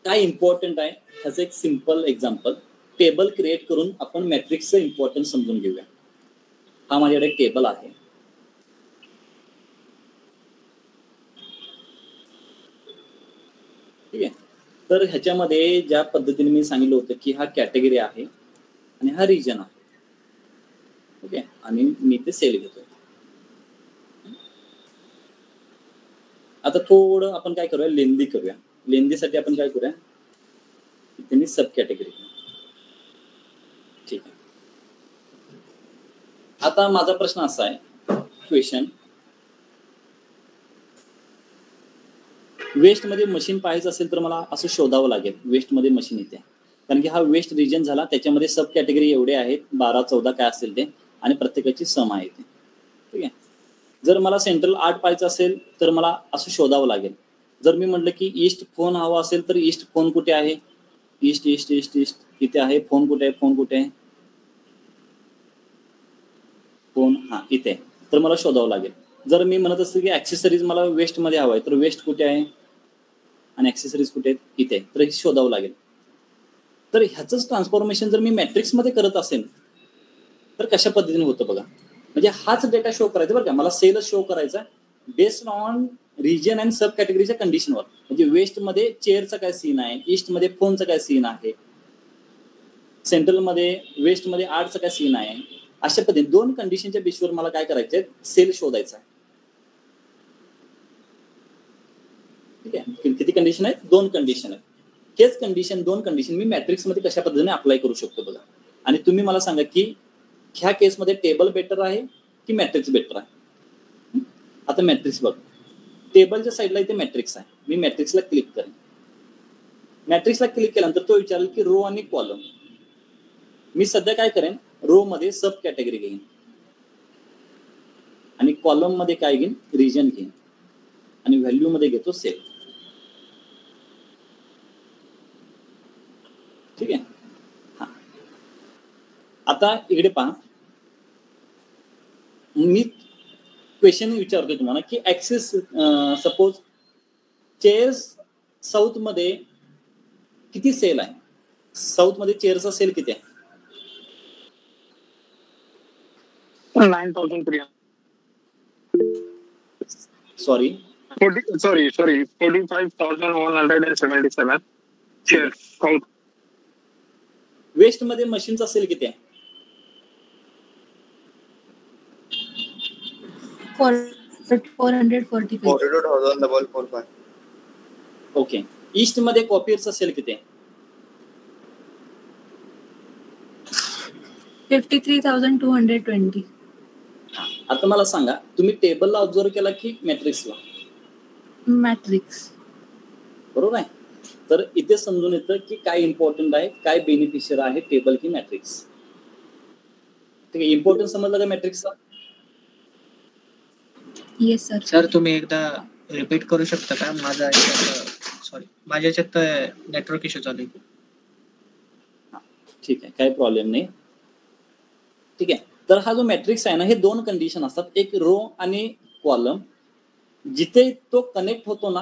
काय इम्पॉर्टंट आहे ह्याचं एक सिंपल एक्झाम्पल. टेबल क्रिएट करून आपण मॅट्रिक्सचं इम्पॉर्टन्स समजून घेऊया. हा माझ्याकडे एक टेबल आहे. ठीक आहे, तर ह्याच्यामध्ये ज्या पद्धतीने मी सांगितलं होतं की हा कॅटेगरी आहे आणि हा रिजन आहे. ओके, आणि मी ते सेल घेतो. आता थोडं आपण काय करूया, लेंदी करूया. लेंदीसाठी आपण काय करूया, इथे मी सब कॅटेगरी. ठीक आहे, आता माझा प्रश्न असा आहे, क्वेश्चन, वेस्ट मध्ये मशीन पाहायचं असेल तर मला असं शोधावं लागेल वेस्ट मध्ये मशीन येते, कारण की हा वेस्ट रिजन झाला. त्याच्यामध्ये सब कॅटेगरी एवढे आहेत, 12-14 काय असेल ते, आणि प्रत्येकाची सम आहे ते. ठीक आहे, जर मला सेंट्रल आर्ट पाहायचं असेल तर मला असं शोधावं लागेल. जर मी म्हटलं की ईस्ट फोन हवा असेल तर ईस्ट फोन कुठे आहे, ईस्ट ईस्ट ईस्ट ईस्ट इथे आहे. फोन कुठे आहे, फोन कुठे आहे, फोन हा इथे, तर मला शोधावं लागेल. जर मी म्हणत असेल की ऍक्सेसरीज मला वेस्ट मध्ये हवा आहे, तर वेस्ट कुठे आहे आणि ऍक्सेसरीज कुठे आहेत, इथे, तर हे शोधावं लागेल. तर ह्याचंच ट्रान्सफॉर्मेशन जर मी मॅट्रिक्स मध्ये करत असेल तर कशा पद्धतीने होतं बघा. म्हणजे हाच डेटा शो करायचा बरं का, मला सेलच शो करायचा बेस्ड ऑन रिजन अँड सब कॅटेगरीच्या कंडिशनवर. म्हणजे वेस्ट मध्ये चेअरचा काय सीन आहे, ईस्ट मध्ये फोनचा काय सीन आहे, सेंट्रल मध्ये वेस्ट मध्ये आर्टचा काय सीन आहे, अशा पद्धतीने 2 कंडिशनच्या बेसवर मला काय करायचंय, सेल शोधायचा आहे. ठीक आहे, किती कंडिशन आहेत, 2 कंडिशन आहेत. हेच कंडिशन 2 कंडिशन मी मॅट्रिक्स मध्ये कशा पद्धतीने अप्लाय करू शकतो बघा. आणि तुम्ही मला सांगा की ह्या केसमध्ये टेबल बेटर आहे की मॅट्रिक्स बेटर आहे. आता मॅट्रिक्स बघ, टेबलच्या साईडला इथे मॅट्रिक्स आहे. मी मॅट्रिक्सला क्लिक करेन. मॅट्रिक्सला क्लिक केल्यानंतर तो विचारेल की रो आणि कॉलम. मी सध्या काय करेन, रो मध्ये सब कॅटेगरी घेईन आणि कॉलम मध्ये काय घेईन, रिजन घेईन, आणि व्हॅल्यू मध्ये घेतो सेल. ठीक आहे, हा. आता इकडे पहा, मी क्वेश्चन विचारतोय तुम्हाला की ऍक्सेस, सपोज चेअर्स साऊथ मध्ये किती सेल आहे, साऊथ मध्ये चेअरचा सेल किती आहे, 9,300. Sorry 45,177 chairs south. वेस्ट मध्ये मशीनचा सेल किती आहे, 42,445. ओके. ईस्ट मध्ये कॉपीअरचा सेल किती आहे, 53,220. आता मला सांगा, तुम्ही टेबलला ऑब्झर्व केला की मॅट्रिक्सला? मॅट्रिक्स. बरोबर आहे. तर इथे समजून येतं की काय इम्पॉर्टंट आहे, काय बेनिफिशियर आहे, टेबल की मॅट्रिक्स. ठीक आहे, इम्पॉर्टंट समजलं का मॅट्रिक्सचा? Yes sir. सर तुम्ही एकदा रिपीट करू शकता का? माझ्या याच्यात नेटवर्क इश्यू चालू आहे. ठीक आहे, काही प्रॉब्लेम नाही. ठीक आहे, तर हा जो मॅट्रिक्स आहे ना, हे दोन कंडिशन असतात, एक रो आणि कॉलम. जिथे तो कनेक्ट होतो ना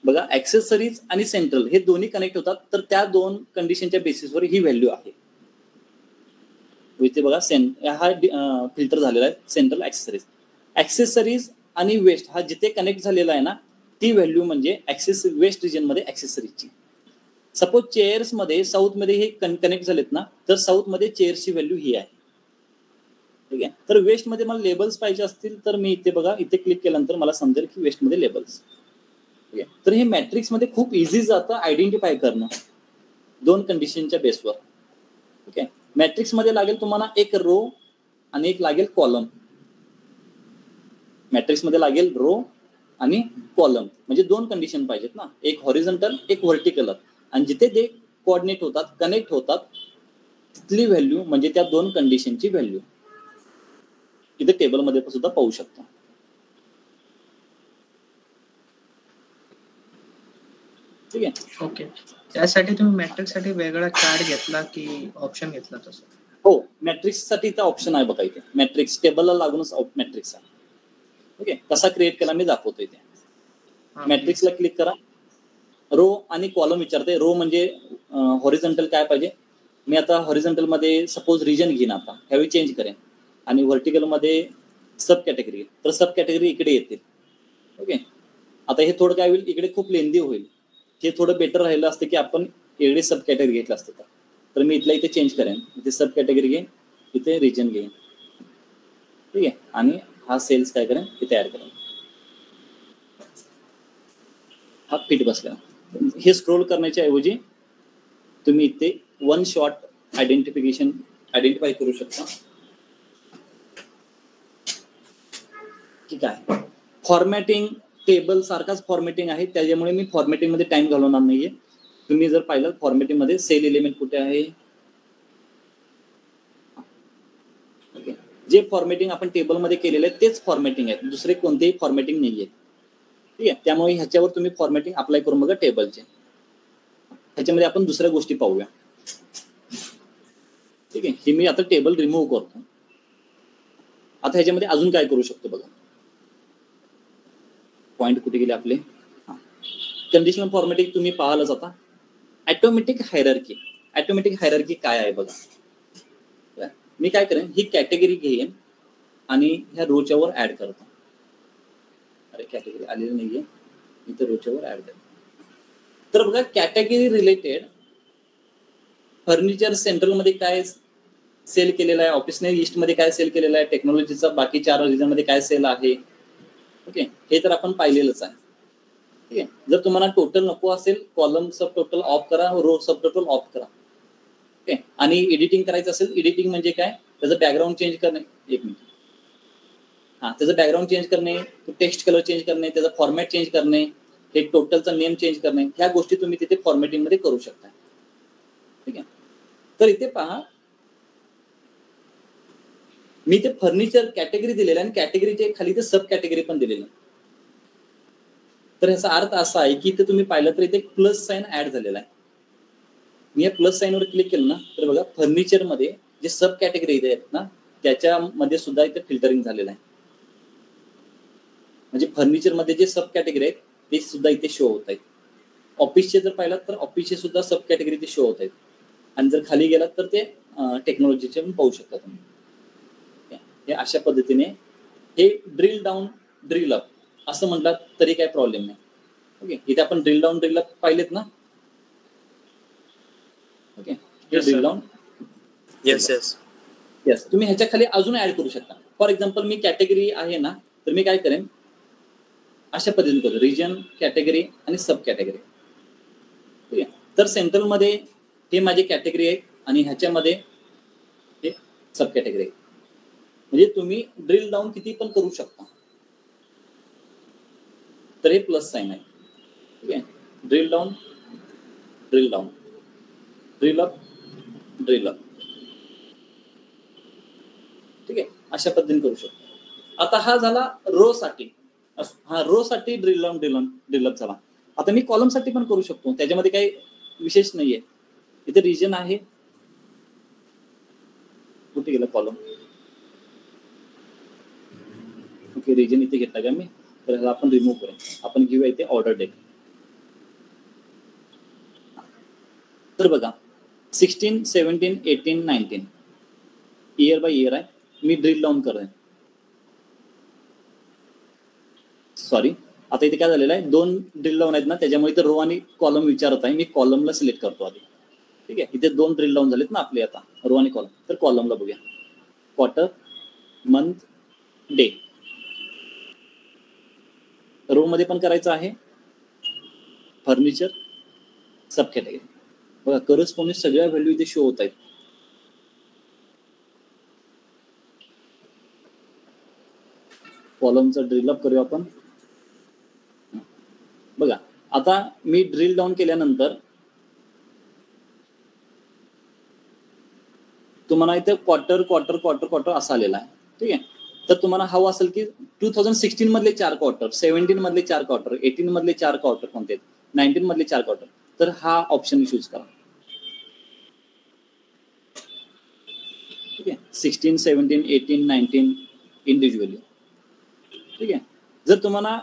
बघा, ऍक्सेसरीज आणि सेंट्रल हे दोन्ही कनेक्ट होतात, तर त्या दोन कंडिशनच्या बेसिसवर ही व्हॅल्यू आहे. इथे बघा हा फिल्टर झालेला आहे सेंट्रल ऍक्सेसरीज. ऍक्सेसरीज आणि वेस्ट हा जिथे कनेक्ट झालेला आहे ना, ती व्हॅल्यू म्हणजे वेस्ट रिजन मध्ये ऍक्सेसरीजची. सपोज चेअर्स मध्ये साऊथ मध्ये हे कनेक्ट झालेत ना, तर साऊथ मध्ये चेअर्सची व्हॅल्यू ही आहे. ठीक आहे, तर वेस्ट मध्ये मला लेबल्स पाहिजे असतील तर मी इथे बघा, इथे क्लिक केल्यानंतर मला समजेल की वेस्ट मध्ये लेबल्स. ठीक आहे, तर हे मॅट्रिक्स मध्ये खूप इझी जातं आयडेंटिफाय करणं दोन कंडिशनच्या बेसवर. ठीक आहे, मॅट्रिक्स मध्ये लागेल तुम्हाला एक रो आणि एक लागेल कॉलम. मॅट्रिक्स मध्ये लागेल रो आणि कॉलम, म्हणजे दोन कंडिशन पाहिजेत ना, एक हॉरिझॉन्टल एक व्हर्टिकल. आणि जिथे ते कोऑर्डिनेट होतात, कनेक्ट होतात, तिथली व्हॅल्यू म्हणजे त्या दोन कंडिशनची व्हॅल्यू इथे टेबलमध्ये सुद्धा पाहू शकता. ठीक आहे, ओके. त्यासाठी तुम्ही मॅट्रिक्स साठी वेगळा चार्ट घेतला की ऑप्शन घेतला तसं? हो, मॅट्रिक्स साठी इथं ऑप्शन आहे बघा, इथे मॅट्रिक्स टेबलला लागूनच मॅट्रिक्स आहे. ओके, कसा क्रिएट केला मी दाखवतो. इथे मॅट्रिक्सला क्लिक करा, रो आणि कॉलम विचारते. रो म्हणजे हॉरिझॉन्टल काय पाहिजे, मी आता हॉरिझॉन्टल मध्ये सपोज रिजन घेईन, आता ह्यावेळी चेंज करेन. आणि व्हर्टिकल मध्ये सब कॅटेगरी, तर सब कॅटेगरी इकडे येतील. ओके, आता हे थोडं काय होईल, इकडे खूप लेंदी होईल. हे थोडं बेटर राहिलं असतं की आपण इकडे सब कॅटेगरी घेतलं असतं. तर मी इथल्या इथे चेंज करेन, इथे सब कॅटेगरी घेईन, इथे रिजन घेईन. ठीक आहे, आणि हा सेल्स काय करेन इथे ऍड करेन. हा फिट बसला. हे स्क्रोल करण्याच्या ऐवजी तुम्ही इथे वन शॉट आयडेंटिफाय करू शकता. ठीक आहे, फॉर्मॅटिंग टेबल सारखाच फॉर्मॅटिंग आहे, त्याच्यामुळे मी फॉर्मॅटिंग मध्ये टाइम घालवणार नाहीये. तुम्ही जर पाहिलं फॉर्मॅटिंग मध्ये सेल एलिमेंट कुठे आहे, ओके, जे फॉर्मॅटिंग आपण टेबलमध्ये केलेलं आहे तेच फॉर्मॅटिंग आहे, दुसरे कोणतेही फॉर्मॅटिंग नाहीये. ठीक आहे, त्यामुळे ह्याच्यावर तुम्ही फॉर्मॅटिंग अप्लाय करून बघा टेबलचे. ह्याच्यामध्ये आपण दुसऱ्या गोष्टी पाहूया. ठीक आहे, हे मी आता टेबल रिमूव्ह करतो. आता ह्याच्यामध्ये अजून काय करू शकतो बघा. पॉइंट कुठे गेले आपले, कंडिशनल फॉर्मॅटिंग तुम्ही पाहालच. आता ऑटोमॅटिक हायरार्की काय आहे बघा. मी काय करेन, ही कॅटेगरी घेईन आणि ह्या रोच्या वर ऍड करतो. अरे कॅटेगरी आलेली नाहीये, इथे रोच्या वर ऍड करतो. तर बघा, कॅटेगरी रिलेटेड फर्निचर सेंट्रल मध्ये काय सेल केलेलं आहे, ऑफिसने ईस्ट मध्ये काय सेल केलेलं आहे, टेक्नॉलॉजीचा बाकी 4 रिजन मध्ये काय सेल आहे. ओके, हे तर आपण पाहिलेलंच आहे. ठीक आहे, जर तुम्हाला टोटल नको असेल, कॉलम सब टोटल ऑफ करा, रो सब टोटल ऑफ करा. ओके, आणि एडिटिंग करायचं असेल, एडिटिंग म्हणजे काय, त्याचं बॅकग्राऊंड चेंज करणे. एक मिनिट, हा, त्याचं बॅकग्राऊंड चेंज करणे, टेक्स्ट कलर चेंज करणे, त्याचा फॉर्मॅट चेंज करणे, हे टोटलचा नेम चेंज करणे, ह्या गोष्टी तुम्ही तिथे फॉर्मॅटिंग मध्ये करू शकता. ठीक आहे, तर इथे पहा, मी ते फर्निचर कॅटेगरी दिलेलं आहे आणि कॅटेगरीचे खाली ते सब कॅटेगरी पण दिलेलं आहे. तर ह्याचा अर्थ असा आहे की इथे तुम्ही पाहिलं तर इथे प्लस साइन ऍड झालेला आहे. मी या प्लस साइनवर क्लिक केलं ना, तर बघा फर्निचर मध्ये जे सब कॅटेगरी आहेत ना, त्याच्यामध्ये सुद्धा इथे फिल्टरिंग झालेलं आहे. म्हणजे फर्निचर मध्ये जे सब कॅटेगरी आहेत ते सुद्धा इथे शो होत आहेत. ऑफिसचे जर पाहिलं तर ऑफिसचे सुद्धा सब कॅटेगरी इथे शो होत आहेत. आणि जर खाली गेलात तर ते टेक्नॉलॉजीचे पण पाहू शकता तुम्ही. हे अशा पद्धतीने हे ड्रिल डाऊन ड्रिल अप असं म्हटलं तरी काही प्रॉब्लेम नाही. ओके, इथे आपण ड्रिल डाऊन ड्रिल अप पाहिलेत ना. ओके, हे ड्रिल डाऊन, येस, तुम्ही ह्याच्या खाली अजून ऍड करू शकता. फॉर एक्झाम्पल मी कॅटेगरी आहे ना, तर मी काय करेन, अशा पद्धतीने करू, रिजन, कॅटेगरी आणि सब कॅटेगरी. ठीक आहे, तर सेंट्रल मध्ये हे माझी कॅटेगरी आहे आणि ह्याच्यामध्ये हे सब कॅटेगरी आहे. म्हणजे तुम्ही ड्रिल डाऊन किती पण करू शकता. तर हे प्लस साइन आहे. ठीक आहे, drill down drill down, drill up drill up. ठीक आहे, अशा पद्धतीने करू शकतो. आता हा झाला रो साठी, हा रो साठी ड्रिल डाऊन ड्रिल अप झाला. आता मी कॉलम साठी पण करू शकतो, त्याच्यामध्ये काही विशेष नाहीये. इथे रिजन आहे, कुठे गेला कॉलम? ओके, रिजन इथे घेतला का मी, तर ह्याला आपण रिमूव्ह करूया. आपण घेऊया इथे ऑर्डर डेट. तर बघा 16, 17, 18, 19 इयर बाय इयर आहे. मी ड्रिल डाऊन करेन. सॉरी, आता इथे काय झालेलं आहे, 2 ड्रिल डाऊन आहेत ना, त्याच्यामुळे इथे रो आणि कॉलम विचारत आहे. मी कॉलमला सिलेक्ट करतो आधी. ठीक आहे, इथे 2 ड्रिल डाऊन झालेत ना आपले आता, रो आणि कॉलम. तर कॉलमला बघूया, क्वार्टर, मंथ, डे. रो मध्ये पण करायचं आहे, फर्निचर, सब कॅटेगरी. बघा करस्पॉन्डिंग सगळ्या व्हॅल्यू इथे शो होत आहेत. कॉलमचा ड्रिल अप करूया आपण. बघा आता मी ड्रिल डाऊन केल्यानंतर तुम्हाला इथे क्वार्टर क्वार्टर क्वार्टर क्वार्टर असा आलेला आहे. ठीक आहे, तर तुम्हाला हवं असेल की 2016 मधले 4 क्वार्टर, 17 मधले 4 क्वार्टर, 18 मधले 4 क्वार्टर कोणते, 19 मधले 4 क्वार्टर, तर हा ऑप्शन चूज करा. ठीक आहे, 16, 17, 18, 19 इंडिव्हिज्युअली. ठीक आहे, जर तुम्हाला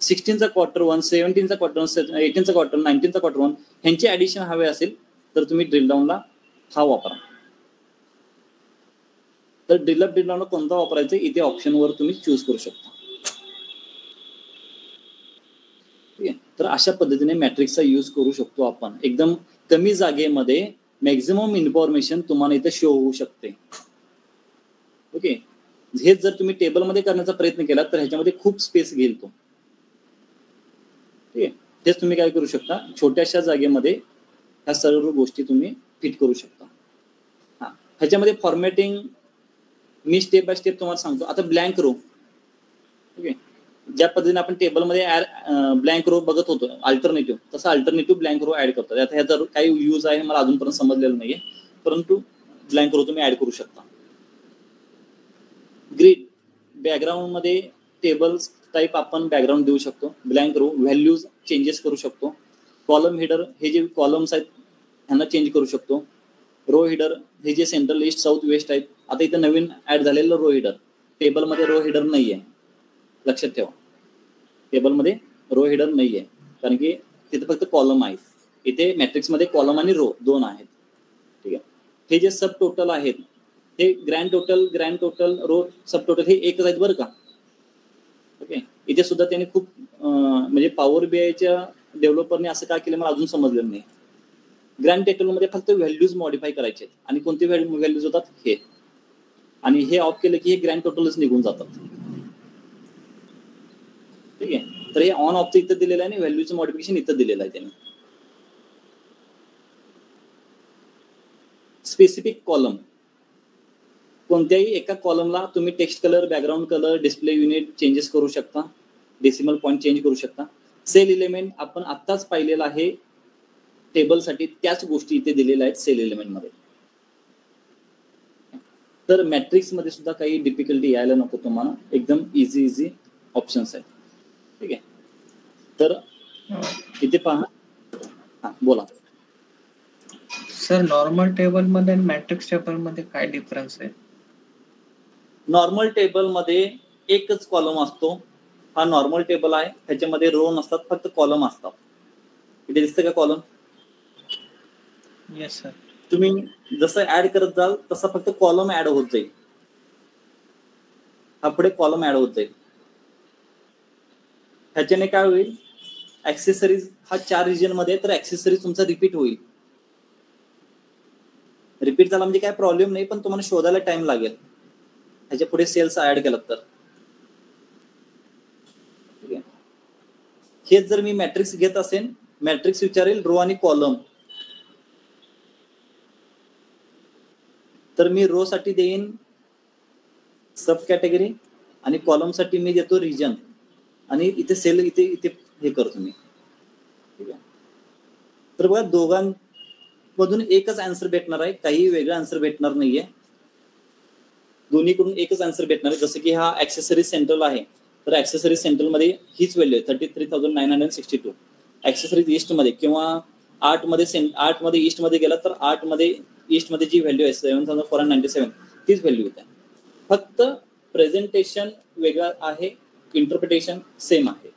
16चा क्वार्टर 1, 17चा क्वार्टर 1, 18चा क्वार्टर, 19चा क्वार्टर 1 ह्यांची ऍडिशन हवे असेल तर तुम्ही ड्रिल डाऊनला हा वापरा. तर ड्रिल डाऊन कोणता वापरायचा इथे ऑप्शनवर तुम्ही चूज करू शकता. ठीक आहे, तर अशा पद्धतीने मॅट्रिक्सचा यूज करू शकतो आपण. एकदम कमी जागेमध्ये मॅक्झिमम इन्फॉर्मेशन तुम्हाला इथे शो होऊ शकते. ओके, हेच जर तुम्ही टेबलमध्ये करण्याचा प्रयत्न केला तर ह्याच्यामध्ये खूप स्पेस घेईल तो. ठीक आहे, तेच तुम्ही काय करू शकता, छोट्याशा जागेमध्ये ह्या सर्व गोष्टी तुम्ही फिट करू शकता. हा, ह्याच्यामध्ये formatting me step by step तुम्हाला सांगतो. आता ब्लँक रो. ओके, ज्या पद्धतीने आपण टेबलमध्ये ब्लँक रो बघत होतो अल्टरनेटिव्ह, तसं अल्टरनेटिव्ह ब्लँक रो ऍड करतात. आता ह्याचा काही यूज आहे मला अजूनपर्यंत समजलेलं नाहीये, परंतु ब्लँक रो तुम्ही ऍड करू शकता. ग्रिड, बॅकग्राऊंड मध्ये टेबल्स टाईप आपण बॅकग्राऊंड देऊ शकतो. ब्लँक रो, व्हॅल्यूज चेंजेस करू शकतो. कॉलम हेडर, हे जे कॉलम्स आहेत ह्यांना चेंज करू शकतो. रो हेडर, हे जे सेंट्रल ईस्ट साऊथ वेस्ट आहेत. आता इथे नवीन ऍड झालेलं रो हेडर, टेबलमध्ये रो हेडर नाही आहे, लक्षात ठेवा. टेबलमध्ये रो हेडर नाही आहे कारण की तिथे फक्त कॉलम आहेत. इथे मॅट्रिक्समध्ये कॉलम आणि रो 2 आहेत. ठीक आहे, हे जे सब टोटल आहेत हे ग्रँड टोटल, रो सब टोटल हे एकच आहेत बरं का. ओके, इथे सुद्धा त्यांनी खूप म्हणजे पॉवर बीआयच्या डेव्हलपरने असं काय केलं मला अजून समजलेलं नाही. ग्रँड टोटलमध्ये फक्त व्हॅल्यूज मॉडिफाय करायचे आहेत आणि कोणते व्हॅल्यूज होतात हे, आणि हे ऑफ केलं की हे ग्रँड टोटलच निघून जातात. ठीक आहे, तर हे ऑन ऑफचं इथं दिलेलं आहे आणि व्हॅल्यूचं मॉडिफिकेशन इथं दिलेलं आहे त्यांनी. स्पेसिफिक कॉलम, कोणत्याही एका कॉलमला तुम्ही text colour, background colour, display unit changes करू शकता, डेसिमल पॉईंट चेंज करू शकता. सेल इलेमेंट आपण आत्ताच पाहिलेलं आहे टेबलसाठी, त्याच गोष्टी इथे दिलेल्या आहेत सेल एलिमेंटमध्ये. तर मॅट्रिक्स मध्ये सुद्धा काही डिफिकल्टी यायला नको तुम्हाला, एकदम इझी ऑप्शन्स आहेत. ठीक आहे, तर इथे पहा. हा बोला सर. नॉर्मल टेबल मध्ये आणि मॅट्रिक्स टेबल मध्ये काय डिफरन्स आहे? नॉर्मल टेबल मध्ये एकच कॉलम असतो. हा नॉर्मल टेबल आहे, ह्याच्यामध्ये रो नसतात, फक्त कॉलम असतात. इथे दिसतं का कॉलम? Yes sir. तुम्ही जसं ऍड करत जाल तसा फक्त कॉलम ऍड होत जाईल. हा पुढे कॉलम ऍड होत जाईल. ह्याच्याने काय होईल, ऍक्सेसरीज हा 4 रिजन मध्ये तर ऍक्सेसरीज तुमचा रिपीट होईल. रिपीट झाला म्हणजे काय प्रॉब्लेम नाही, पण तुम्हाला शोधायला टाइम लागेल ह्याच्या पुढे सेल्स ऍड केला तर. ठीक आहे, हेच जर मी मॅट्रिक्स घेत असेल, मॅट्रिक्स विचारेल रो आणि कॉलम, तर मी रो साठी देईन सब कॅटेगरी आणि कॉलम साठी मी देतो रिजन, आणि इथे सेल इथे हे करतो मी. ठीक आहे, तर बघा दोघांमधून एकच आन्सर भेटणार आहे, काही वेगळा आन्सर भेटणार नाहीये. दोन्हीकडून एकच आन्सर भेटणार आहे. जसं की हा ऍक्सेसरीज सेंट्रल आहे, तर ऍक्सेसरीज सेंट्रल मध्ये हीच व्हॅल्यू आहे 33,962. ऍक्सेसरीज ईस्ट मध्ये किंवा आठ मध्ये ईस्ट मध्ये गेला तर 8 मध्ये ईस्ट मध्ये जी व्हॅल्यू आहे 7497 तीच व्हॅल्यू येते. फक्त प्रेझेंटेशन वेगळा आहे, इंटरप्रिटेशन सेम आहे.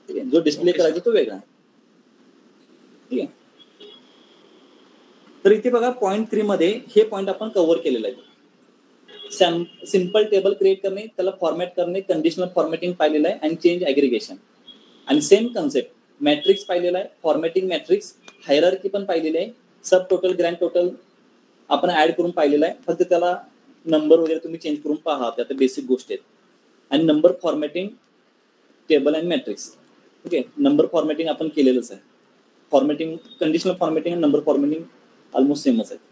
ठीक आहे, जो डिस्प्ले करायचा तो वेगळा आहे. ठीक आहे. तर इथे बघा पॉईंट 3 मध्ये हे पॉईंट आपण कव्हर केलेलं आहे. सिंपल टेबल क्रिएट करणे, त्याला फॉर्मॅट करणे, कंडिशनल फॉर्मॅटिंग पाहिलेलं आहे आणि चेंज ॲग्रिगेशन. आणि सेम कन्सेप्ट मॅट्रिक्स पाहिलेला आहे, फॉर्मॅटिंग मॅट्रिक्स, हायरार्की पण पाहिलेली आहे, सब टोटल ग्रँड टोटल आपण ऍड करून पाहिलेला आहे. फक्त त्याला नंबर वगैरे तुम्ही चेंज करून पहा, त्या बेसिक गोष्टी आहेत. आणि number formatting table and matrix. Okay, number formatting आपण केलेलंच आहे. फॉर्मॅटिंग कंडिशनल फॉर्मॅटिंग आणि नंबर फॉर्मॅटिंग ऑलमोस्ट सेमच आहे.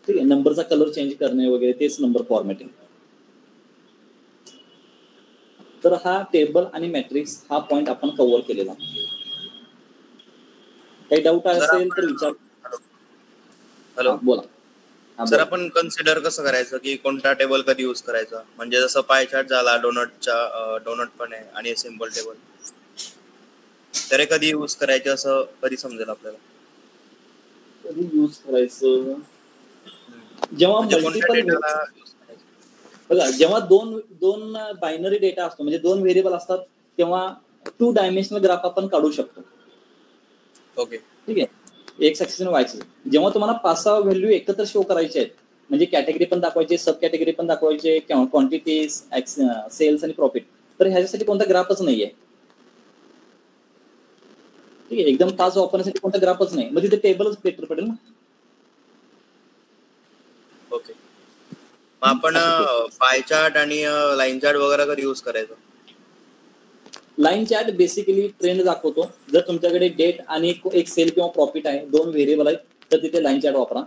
ठीक आहे, नंबरचा कलर चेंज करणे वगैरे तेच नंबर फॉर्मॅटिंग. तर हा टेबल आणि मॅट्रिक्स हा पॉइंट आपण कव्हर केलेला. काही डाऊट असेल तर विचार. हॅलो, बोला सर. आपण कन्सिडर कसं करायचं की कोणता टेबल कधी यूज करायचा? म्हणजे जसं पाय चार्ट झाला, डोनट पण आहे आणि सिम्पल टेबल, तर कधी यूज करायचे असं कधी समजेल आपल्याला? कधी यूज करायचं? जेव्हा मल्टिपल बघा, जेव्हा दोन बायनरी डेटा असतो म्हणजे 2 व्हेरिएबल असतात तेव्हा 2 डायमेन्शनल ग्राफ आपण काढू शकतो. ओके, ठीक आहे, एक्स ऍक्सिस आणि वाय ऍक्सिस. जेव्हा तुम्हाला 5-6 व्हॅल्यू एकत्र शो करायचे आहेत म्हणजे कॅटेगरी पण दाखवायचे, सब कॅटेगरी पण दाखवायचे, क्वांटिटीज, सेल्स आणि प्रॉफिट, तर ह्याच्यासाठी कोणता ग्राफच नाहीये. ठीक आहे, एकदम 5 वापरण्यासाठी कोणता ग्राफच नाही, मग तिथे टेबलच बेटर पडेल ना. ओके. आपण पाय चार्ट आणि लाईन चार्ट वगैरे कधी यूज करायचं? लाईन चार्ट बेसिकली ट्रेंड दाखवतो. जर तुमच्याकडे डेट आणि एक सेल किंवा प्रॉफिट आहे, 2 व्हेरिएबल आहेत, तर तिथे लाईन चार्ट वापरा.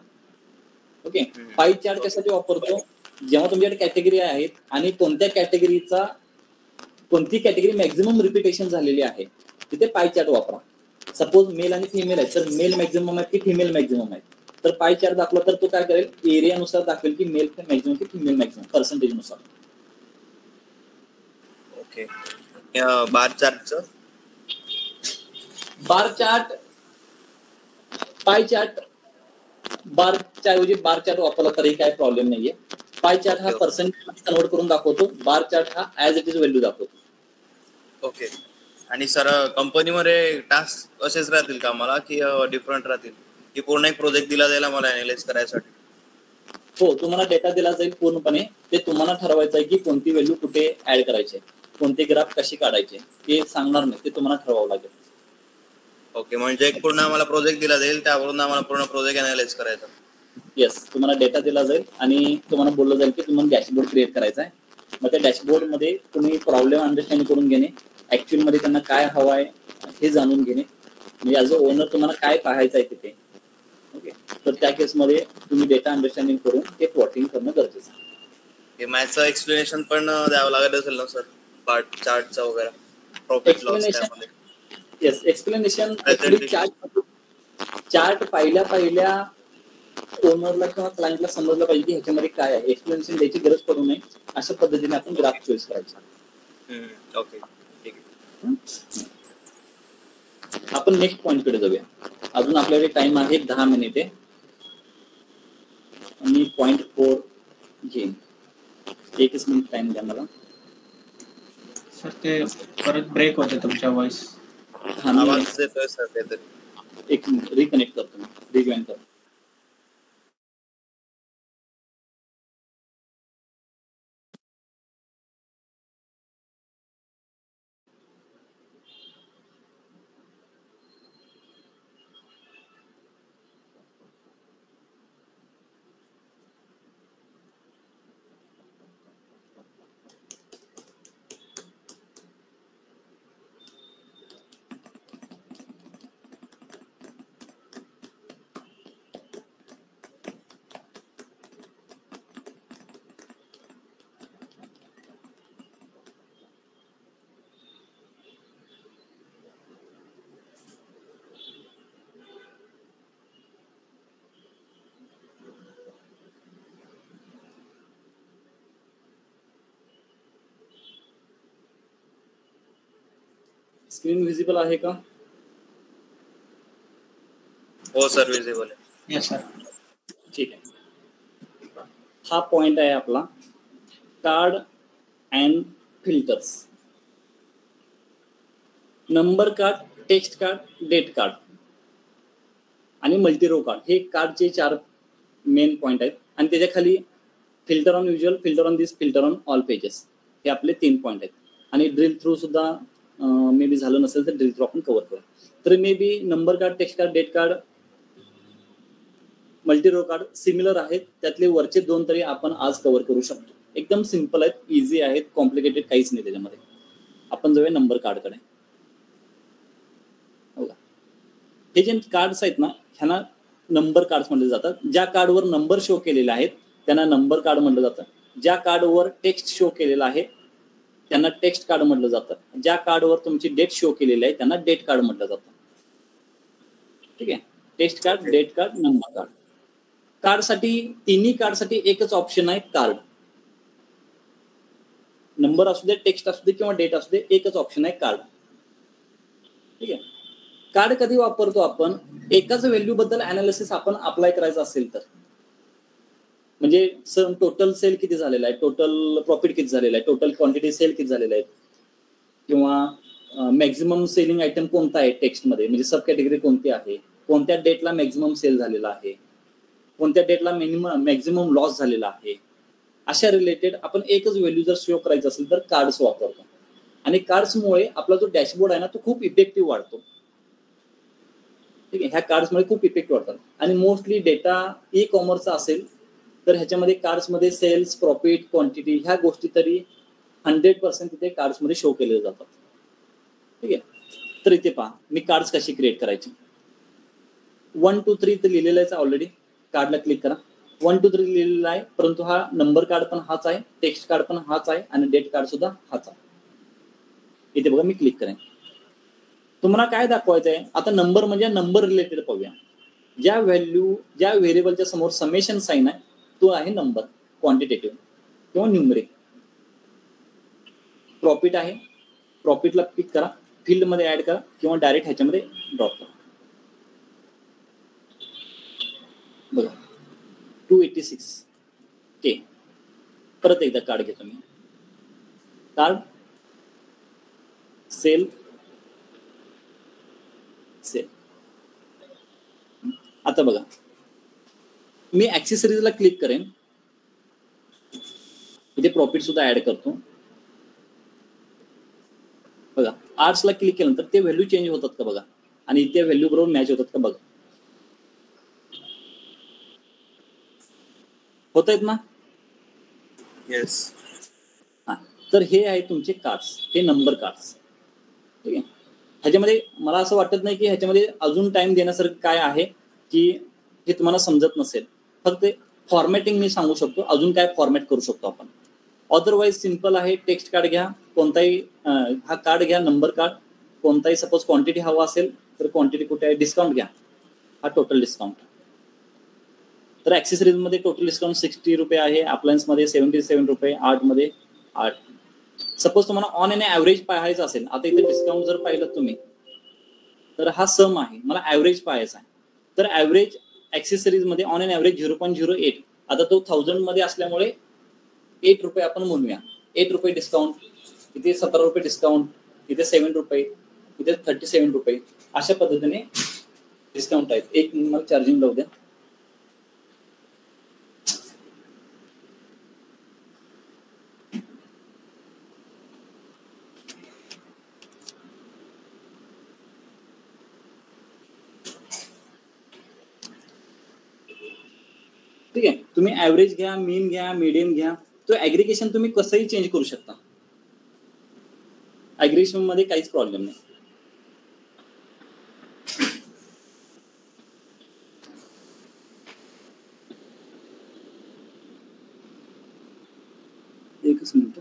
ओके. पाय चार्ट कशासाठी वापरतो? जेव्हा तुमच्याकडे कॅटेगरी आहेत आणि कोणत्या कॅटेगरीचा कोणती कॅटेगरी मॅक्झिमम रिपिटेशन झालेली आहे तिथे पाय चार्ट वापरा. सपोज मेल आणि फिमेल आहे तर मेल मॅक्झिमम आहे की फिमेल मॅक्झिमम आहे, तर पाय चार्ट दाखवला तर तो काय करेल, एरियानुसार दाखवेल की मेल मॅक्झिमम की फिमेल मॅक्झिमम पर्सेंटेज नुसार. ओके. बार चार्टचं पाय चार्ट बारच्या ऐवजी बार चार्ट वापरला तरी काय प्रॉब्लेम नाहीये. पाय चार्ट हा पर्सेंटेज कन्वर्ट करून दाखवतो, बार चार्ट हा ऍज इट इज व्हॅल्यू दाखवतो. ओके. आणि सर कंपनीमध्ये टास्क असेच राहतील का मला की डिफरंट राहतील, की पूर्ण एक प्रोजेक्ट दिला जाईल मला अनालाइज करायसाठी? हो, तुम्हाला डेटा दिला जाईल पूर्णपणे. ते तुम्हाला ठरवायचं आहे की कोणती व्हॅल्यू कुठे ऍड करायची, कोणते ग्राफ कशी काढायचे ते सांगणार नाही, ते तुम्हाला ठरवावं लागेल. ओके, म्हणजे एक पूर्ण आम्हाला प्रोजेक्ट दिला जाईल, त्यावरून आम्हाला पूर्ण प्रोजेक्ट अनालाइज करायचा. येस, तुम्हाला डेटा दिला जाईल आणि तुम्हाला बोललं जाईल की तुम्हाला डॅशबोर्ड क्रिएट करायचा आहे. मग त्या डॅशबोर्ड मध्ये तुम्ही प्रॉब्लेम अंडरस्टँड करून घेणे, ऍक्च्युअल मध्ये त्यांना काय हवं आहे हे जाणून घेणे, म्हणजे ॲज अ ओनर तुम्हाला काय पाहायचं आहे तिथे. ओके, तर त्या केसमध्ये तुम्ही डेटा अंडरस्टँडिंग करून ते प्लॉटिंग करणं गरजेचं आहे. मॅथचं एक्सप्लेनेशन पण द्यावं लागत असेल ना सर, पार्ट चार्टचा वगैरे, प्रॉफिट लॉस त्यामध्ये? येस, एक्सप्लेनेशन चार्ट पहिल्या ओनरला किंवा क्लायंटला समजलं पाहिजे की ह्याच्यामध्ये काय आहे. एक्सप्लेनेशन द्यायची गरज पडू नये अशा पद्धतीने आपण ग्राफ चॉईस करायचा. ओके, ठीक आहे. आपण नेक्स्ट पॉइंट कडे जाऊया. अजून आपल्याकडे टाइम आहे 10 मिनिटे आणि पॉइंट 4 घेईन. 1 मिनिट टाइम द्या मला. सर ते परत ब्रेक होते तुमच्या वॉइस. आवाज येतोय सर काहीतरी. 1 मिनिट रिकनेक्ट करतो, रिजॉईन करतो. स्क्रीन व्हिजिबल आहे का? हो सर, विजिबल आहे. Yes sir. ठीक आहे. हा पॉइंट आहे आपला card and filters. Number card, text card, date card आणि मल्टीरो कार्ड हे कार्डचे 4 मेन पॉइंट आहेत. आणि त्याच्या खाली filter on usual, filter on this, filter on all pages हे आपले 3 पॉइंट आहेत. आणि ड्रिल थ्रू सुद्धा मे बी झालं नसेल तर ड्रिल थ्रू आपण कव्हर करू. तर maybe number card, text card, date card, multirow card similar आहेत. त्यातले वरचे 2 तरी आपण आज कव्हर करू शकतो. एकदम सिम्पल आहेत, इझी आहेत, कॉम्प्लिकेटेड काहीच नाही त्याच्यामध्ये. आपण जाऊया नंबर कार्डकडे. हे जे कार्ड्स आहेत ना, ह्यांना नंबर कार्ड्स म्हटले जातात. ज्या कार्डवर नंबर शो केलेले आहेत त्यांना नंबर कार्ड म्हटलं जातं. ज्या कार्डवर टेक्स्ट शो केलेला आहे त्यांना टेक्स्ट कार्ड म्हटलं जातं. ज्या कार्डवर तुमची डेट शो केलेली आहे त्यांना डेट कार्ड म्हटलं जातं. ठीक आहे. Text card, date card, number card. कार्डसाठी तिन्ही कार्डसाठी एकच ऑप्शन आहे, कार्ड. नंबर असू दे, टेक्स्ट असू दे किंवा डेट असू दे, एकच ऑप्शन आहे, कार्ड. ठीक आहे. कार्ड कधी वापरतो आपण? एकाच व्हॅल्यू बद्दल अनालिसिस आपण अप्लाय करायचं असेल तर, म्हणजे टोटल सेल किती झालेला आहे, टोटल प्रॉफिट किती झालेला आहे, टोटल क्वांटिटी सेल किती झालेला आहे, किंवा मॅक्झिमम सेलिंग आयटम कोणता आहे टेक्स्टमध्ये, म्हणजे सब कॅटेगरी कोणती आहे, कोणत्या डेटला मॅक्झिमम सेल झालेला आहे, कोणत्या डेटला मॅक्झिमम लॉस झालेला आहे. अशा रिलेटेड आपण एकच व्हॅल्यू जर शो करायचं असेल तर कार्ड्स वापरतो. आणि कार्ड्समुळे आपला जो डॅशबोर्ड आहे ना तो खूप इफेक्टिव्ह वाढतो. ठीक आहे. ह्या कार्ड्समुळे खूप इफेक्ट वाढतात. आणि मोस्टली डेटा ई कॉमर्सचा असेल तर ह्याच्यामध्ये कार्ड्समध्ये सेल्स, प्रॉफिट, क्वांटिटी ह्या गोष्टी तरी 100% तिथे कार्ड्समध्ये शो केले जातात. ठीक आहे. तर इथे पहा मी कार्ड्स कशी क्रिएट करायची. 1 2 3 इथे लिहिलेलं आहे ऑलरेडी. कार्डला क्लिक करा. 1 2 3 लिहिलेला आहे, परंतु हा नंबर कार्ड पण हाच आहे, टेक्स्ट कार्ड पण हाच आहे आणि डेट कार्ड सुद्धा हाच आहे. इथे बघा मी क्लिक करेन. तुम्हाला काय दाखवायचं आहे आता? नंबर म्हणजे नंबर रिलेटेड पाहूया. ज्या व्हेरिएबलच्या समोर समेशन साइन आहे तो आहे नंबर, क्वांटिटेटिव्ह किंवा न्यूमरिक. प्रॉफिट आहे, प्रॉफिटला क्लिक करा, फील्ड मध्ये ऍड करा किंवा डायरेक्ट ह्याच्यामध्ये ड्रॉप करा. बघा 286 के. परत एकदा कार्ड घेतो मी. Card, sale, sale. आता बघा मी ऍक्सेसरीजला क्लिक करेन, इथे प्रॉफिट सुद्धा ऍड करतो. बघा आर्ट्सला क्लिक केल्यानंतर ते व्हॅल्यू चेंज होतात का बघा, आणि इथे व्हॅल्यू बरोबर मॅच होतात का बघा. होत आहेत ना? येस. हा. तर हे आहे तुमचे कार्ड्स, हे नंबर कार्ड्स. ठीक आहे. ह्याच्यामध्ये मला असं वाटत नाही की ह्याच्यामध्ये अजून टाइम देण्यासारखं काय आहे की हे तुम्हाला समजत नसेल. फक्त फॉर्मॅटिंग मी सांगू शकतो, अजून काय फॉर्मॅट करू शकतो आपण. अदरवाईज सिंपल आहे. टेक्स्ट कार्ड घ्या, कोणताही हा कार्ड घ्या, नंबर कार्ड, कोणताही सपोज क्वांटिटी हवा असेल तर क्वांटिटी कुठे आहे, डिस्काउंट घ्या, हा टोटल डिस्काउंट. तर ॲक्सेसरीजमध्ये टोटल डिस्काउंट 60 रुपये आहे, अप्लायन्समध्ये 77 रुपये, आर्टमध्ये 8. सपोज तुम्हाला ऑन एन ॲव्हरेज पाहायचं असेल, आता इथे डिस्काउंट जर पाहिलं तुम्ही तर हा सम आहे, मला ॲव्हरेज पाहायचा आहे. तर ॲव्हरेज ॲक्सेसरीजमध्ये ऑन एन ॲव्हरेज 0.08. आता तो 1000 मध्ये असल्यामुळे 8 रुपये आपण म्हणूया. 8 रुपये डिस्काउंट, इथे 17 रुपये डिस्काउंट, इथे 7 रुपये, इथे 37 रुपये, अशा पद्धतीने डिस्काउंट आहेत. एक मला चार्जिंग लावू द्या. ठीक आहे. तुम्ही ऍव्हरेज घ्या, मीन घ्या, मीडियम घ्या, तो ऍग्रिगेशन तुम्ही कसंही चेंज करू शकता. ऍग्रिगेशन मध्ये काहीच प्रॉब्लेम नाही. एकच minute,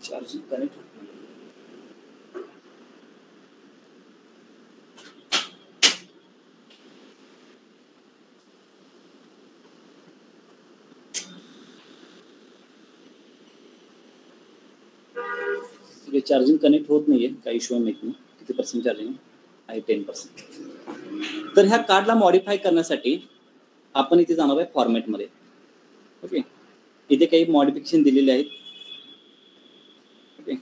charging connect. Charging connect होत नाहीये, काही इश्यू माहित नाही किती पर्सेंट चार्जिंग आहे, 10%. तर ह्या कार्डला मॉडिफाय करण्यासाठी आपण इथे जाणार आहे फॉर्मॅटमध्ये. ओके, इथे काही मॉडिफिकेशन दिलेले आहेत. ओके,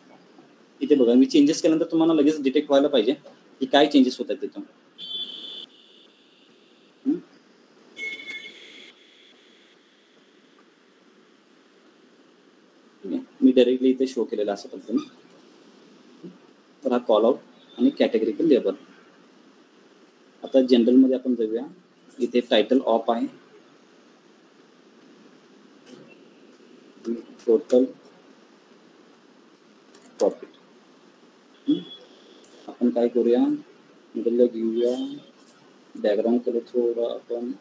इथे बघा मी चेंजेस केल्यानंतर तुम्हाला लगेच डिटेक्ट व्हायला पाहिजे की काय चेंजेस होत आहेत त्याच्यामध्ये. मी डायरेक्टली इथे शो केलेला असं पद्धतीने. तर हा कॉल आउट आणि कॅटेगरिकल लेबल. आता जनरलमध्ये आपण जाऊया. इथे टायटल ऑफ आहे, टोटल प्रॉफिट. आपण काय करूया, मिडलला घेऊया, बॅकग्राऊंड कलर थोडा आपण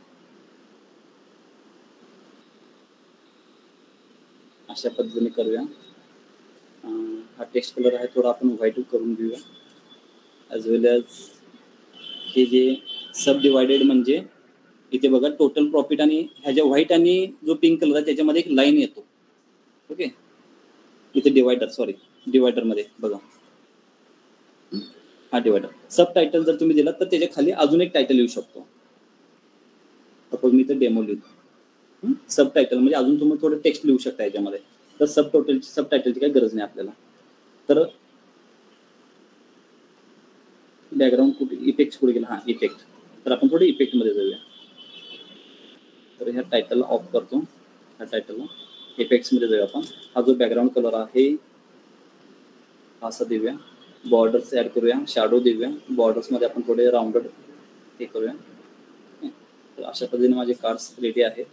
अशा पद्धतीने करूया. हा टेक्स्ट कलर आहे थोडा आपण व्हाईट करून घेऊया. ॲज वेल ॲज हे जे सब डिवायडेड म्हणजे इथे बघा टोटल प्रॉफिट आणि ह्याच्या व्हाईट आणि जो पिंक कलर आहे त्याच्यामध्ये एक लाईन येतो. ओके, इथे डिवायडरमध्ये बघा हा डिवायडर. सब टायटल जर तुम्ही दिला तर त्याच्या खाली अजून एक टायटल येऊ शकतो. सपोज मी इथे डेमो लिहितो. सब टायटल म्हणजे अजून तुम्ही थोडं टेक्स्ट लिहू शकता याच्यामध्ये. तर सब टायटलची काही गरज नाही आपल्याला. तर बॅकग्राऊंड कुठे, इफेक्ट कुठे गेला, हा इफेक्ट. तर आपण थोडे इफेक्टमध्ये जाऊया. तर ह्या टायटलला ऑफ करतो, ह्या टायटलला इफेक्ट्समध्ये जाऊया आपण. हा जो बॅकग्राऊंड कलर आहे हा असा देऊया. बॉर्डर्स ॲड करूया, शॅडो देऊया. बॉर्डर्समध्ये आपण थोडे राऊंडेड हे करूया. तर अशा पद्धतीने माझे कार्ड्स रेडी आहेत.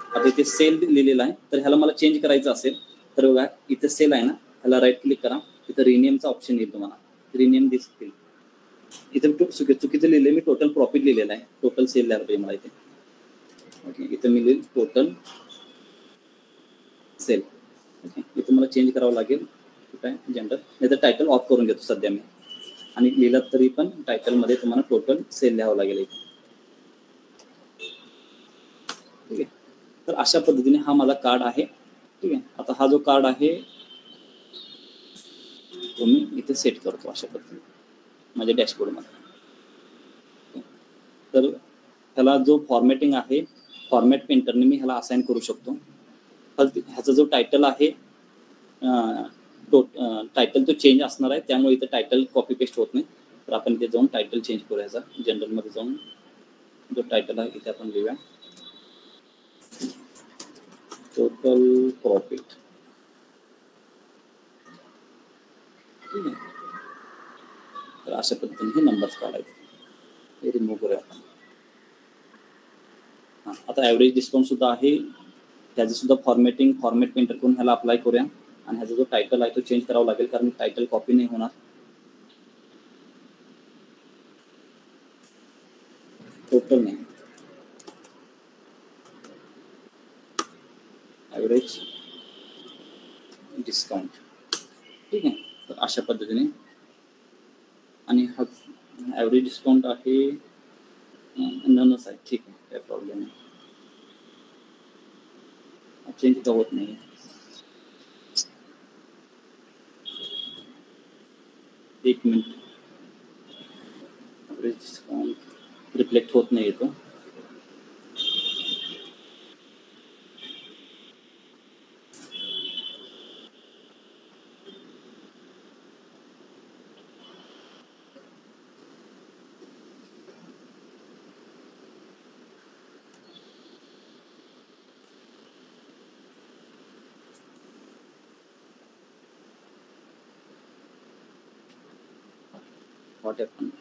आता इथे सेल लिहिलेला आहे, तर ह्याला मला चेंज करायचं असेल तर बघा इथे सेल आहे ना, ह्याला राईट क्लिक करा. इथं रिनेमचा ऑप्शन येईल तुम्हाला, रिनेम दिसतील. इथे चुकीचं लिहिलं मी, टोटल प्रॉफिट लिहिलेलं आहे, टोटल सेल लिहायला पाहिजे मला इथे. ओके, इथं मी लिहिल टोटल सेल. ओके, इथं मला चेंज करावं लागेल कुठं आहे जनरल, नाही तर टायटल ऑफ करून घेतो सध्या मी. आणि लिहिलं तरी पण टायटलमध्ये तुम्हाला टोटल सेल लिहावं लागेल इथे. ठीक आहे, तर अशा पद्धतीने हा माझा कार्ड आहे. ठीक आहे, आता हा जो कार्ड आहे तो मी इथे सेट करतो अशा पद्धतीने माझ्या डॅशबोर्डमध्ये. तर ह्याला जो फॉर्मॅटिंग आहे, फॉर्मॅट पेंटरने मी ह्याला असाइन करू शकतो. ह्याचा जो टायटल आहे टायटल तो चेंज असणार आहे, त्यामुळे इथं टायटल कॉपी पेस्ट होत नाही. तर आपण इथे जाऊन टायटल चेंज करू. ह्याचा जनरलमध्ये जाऊन जो टायटल आहे इथे आपण लिहूया टोटल प्रॉफिट. ठीक आहे, तर अशा पद्धतीने हे नंबर्स काढायचे. हे रिमूव्ह करूया आपण. हां, आता ॲव्हरेज डिस्काउंट सुद्धा आहे, ह्याचं सुद्धा फॉर्मॅट पेंटर करून ह्याला अप्लाय करूया. आणि ह्याचा जो टायटल आहे तो चेंज करावा लागेल, कारण टायटल कॉपी नाही होणार. टोटल नाही, ॲव्हरेज डिस्काउंट. ठीक आहे, तर अशा पद्धतीने. आणि हा ॲव्हरेज डिस्काउंट आहे ननच आहे. ठीक आहे, काय प्रॉब्लेम नाही, चेंज का होत नाही. एक मिनिट, ॲव्हरेज डिस्काउंट रिफ्लेक्ट होत नाही येतो. What happened?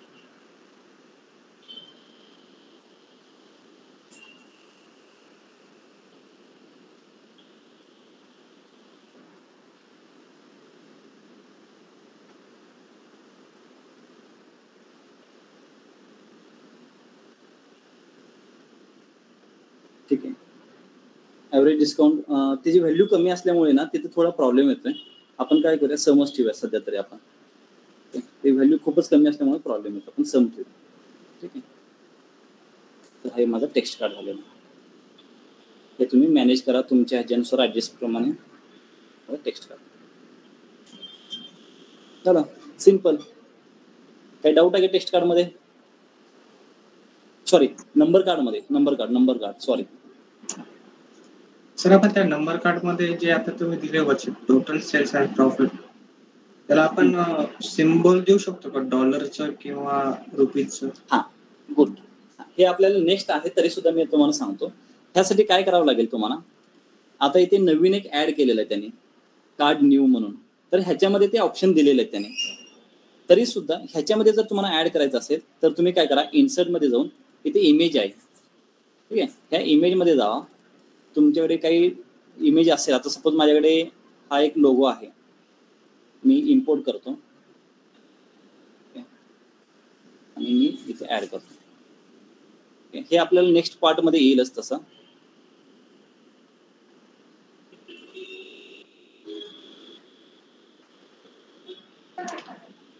ठीक आहे, ॲव्हरेज डिस्काउंट त्याची व्हॅल्यू कमी असल्यामुळे ना तिथे थोडा प्रॉब्लेम येतोय. आपण काय करूया, समज ठेवूया सध्या तरी आपण. ते व्हॅल्यू खूपच कमी असल्यामुळे प्रॉब्लेम येतो, आपण सम ठेवू. ठीक आहे, तर हे माझं टेक्स्ट कार्ड झालेलं. हे तुम्ही मॅनेज करा तुमच्या ह्याच्यानुसार ॲडजस्ट प्रमाणे टेक्स्ट कार्ड. चला सिंपल. काही डाऊट आहे का टेस्ट कार्ड मध्ये? Sorry number card sorry. Sir आपण त्या नंबर कार्ड मध्ये जे आता तुम्ही दिले होते टोटल सेल्स अँड प्रॉफिट, त्याला आपण सिम्बॉल देऊ शकतो का डॉलरचं किंवा रुपीजचं? हा गुड. हे आपल्याला नेक्स्ट आहे तरी सुद्धा मी तुम्हाला सांगतो. ह्यासाठी काय करावं लागेल तुम्हाला, आता इथे नवीन एक ऍड केलेलं आहे त्याने कार्ड न्यू म्हणून, तर ह्याच्यामध्ये ते ऑप्शन दिलेले आहेत त्याने. तरी सुद्धा ह्याच्यामध्ये जर तुम्हाला ऍड करायचं असेल तर तुम्ही काय करा, इन्सर्ट मध्ये जाऊन इथे इमेज आहे, ठीक आहे, ह्या इमेजमध्ये जावा. तुमच्याकडे काही इमेज असेल, आता सपोज माझ्याकडे हा एक लोगो आहे, मी इम्पोर्ट करतो आणि मी इथे ऍड करतो. हे आपल्याला नेक्स्ट पार्ट मध्ये येईलच तसं.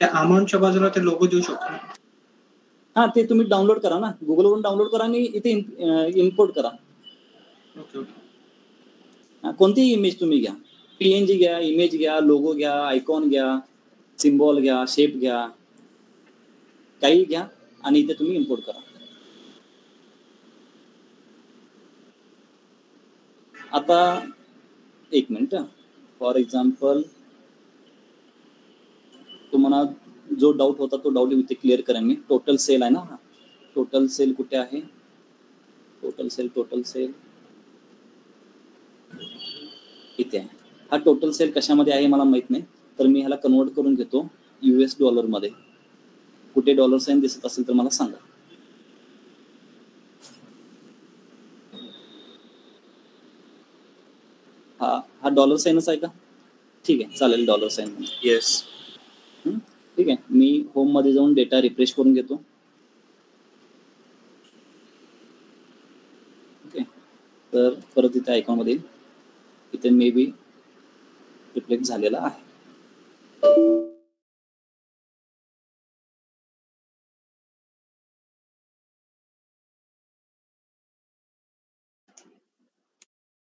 त्या अमाऊंटच्या बाजूला ते लोगो देऊ शकतो. हा ते तुम्ही डाउनलोड करा ना, गुगलवरून डाउनलोड करा आणि इथे इम्पोर्ट करा. Okay okay. कोणतीही इमेज तुम्ही घ्या, PNG घ्या, इमेज घ्या, लोगो घ्या, आयकॉन घ्या, सिम्बॉल घ्या, शेप घ्या, काही घ्या आणि इथे तुम्ही इम्पोर्ट करा. आता एक मिनिट, फॉर एक्झाम्पल तुम्हाला जो डाऊट होता तो डाऊट इथे क्लिअर करेन मी. टोटल सेल आहे ना, टोटल सेल कुठे आहे? टोटल सेल इथे आहे. हा टोटल सेल कशामध्ये आहे मला माहित नाही, तर मी ह्याला कन्वर्ट करून घेतो US डॉलरमध्ये. कुठे डॉलर साइन दिसत असेल तर मला सांगा. हा डॉलर साइनच आहे का? ठीक आहे चालेल, डॉलर साइन. येस. ठीक आहे, मी होम मध्ये जाऊन डेटा रिफ्रेश करून घेतो. ओके, तर परत इथे आयकॉनमध्ये इथे मे बी रिफ्लेक्ट झालेला आहे.